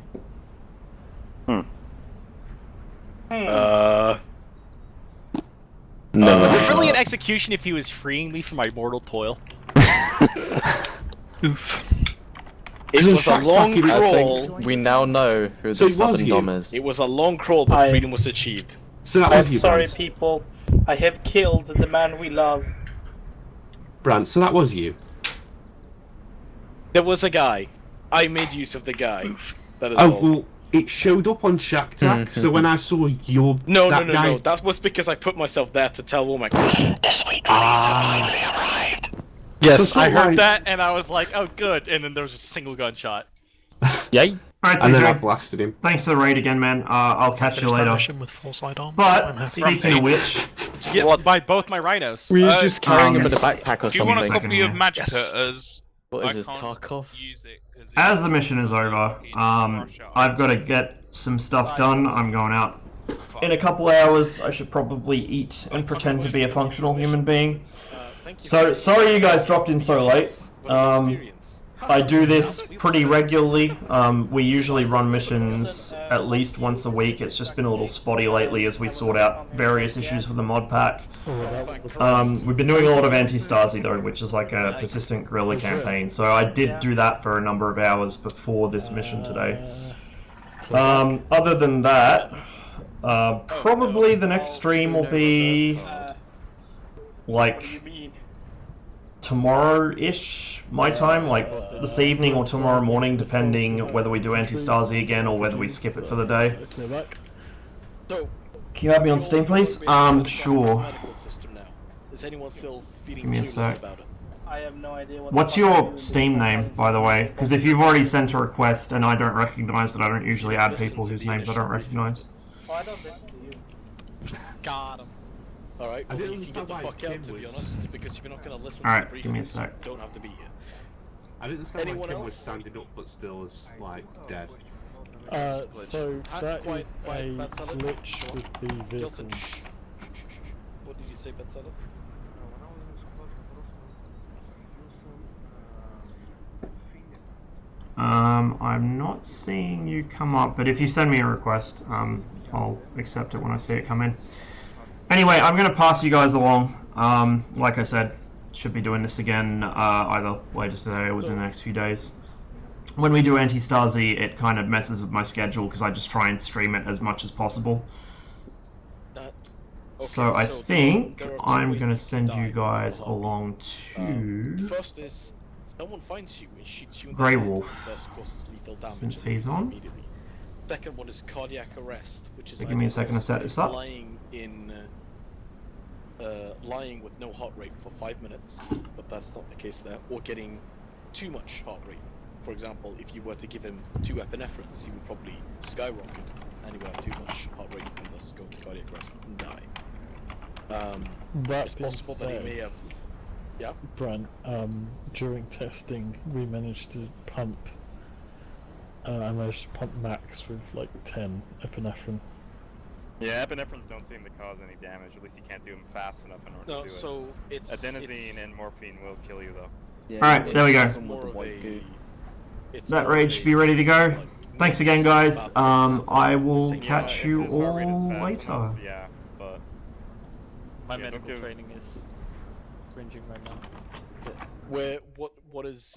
No. Was it really an execution if he was freeing me from my mortal toil? Oof. It was a long crawl. We now know who So the it was Southern you? Dom is. It was a long crawl, but freedom was achieved. So that I'm was you, sorry, Brant. people. I have killed the man we love. Brant, so that was you? There was a guy. I made use of the guy. That is Oh, all. well, it showed up on Shacktack, so when I saw your... No, that no. guy... That was because I put myself there to tell Womack. The sweet Yes, So I why- heard that and I was like, oh good, and then there was a single gunshot. Yay. Alright, And then I CJ. blasted him. Thanks for the raid again, man. I'll catch you Finished that later. mission with full side arms. I'm But, happy. speaking of which... Did you get by both my rhinos? Were you just carrying him in a yes. backpack or Do you want a something? copy of Magic Yes. Cutters? What is I this, can't Tarkov? use it 'cause it's As the mission is over, I've got to get some stuff done. I'm going out in a couple hours. I should probably eat and pretend to be a functional human being. So, sorry you guys dropped in so late. I do this pretty regularly. We usually run missions at least once a week. It's just been a little spotty lately as we sort out various issues with the mod pack. We've been doing a lot of anti-Stasi though, which is like a persistent guerrilla campaign. So I did do that for a number of hours before this mission today. Other than that, probably the next stream will be like tomorrow-ish, my time, like this evening or tomorrow morning, depending whether we do anti-Stasi again or whether we skip it for the day. Can you have me on Steam, please? Sure. Is anyone still feeling Give me a clueless sec. about it? I have no idea what. What's your Steam name, by the way? Because if you've already sent a request and I don't recognize it, I don't usually add people whose names I don't recognize. Oh, I don't listen to you. Got him. Alright, I well, didn't you can get the understand why fuck out, Kim to be was- honest, because if you're not going to listen Alright, to the give me a briefings, sec. you don't have to be here. I didn't understand why Anyone Kim was else? standing up but still is, like, dead. So that is a glitch with the Gilson, vehicles. shh. What did you say, Betsala? I'm not seeing you come up, but if you send me a request, I'll accept it when I see it come in. Anyway, I'm going to pass you guys along. Like I said, should be doing this again either later today or within the next few days. When we do anti-Stasi, it kind of messes with my schedule because I just try and stream it as much as possible. So I think I'm going to send you guys along to First is, someone finds you and shoots you in the Grey head, Wolf, thus causes lethal damage since he's on. immediately. Second one is cardiac arrest, which is So give me a second to set this up. lying with no heart rate for 5 minutes, but that's not the case there, or getting too much heart rate for example, if you were to give him 2 epinephrines, he would probably skyrocket, and he would have too much heart rate and thus go into cardiac arrest and die. It's possible that he may have. Yeah. Brent, during testing, we managed to pump. I managed to pump max with like 10 epinephrine. Yeah, epinephrines don't seem to cause any damage. At least you can't do them fast enough in order to do so it. it's Adenosine and morphine will kill you though. Yeah, alright, there we go. That raid should be ready to go. Thanks again, guys. I will catch you all later. Yeah, but my medical training is cringing right now. What is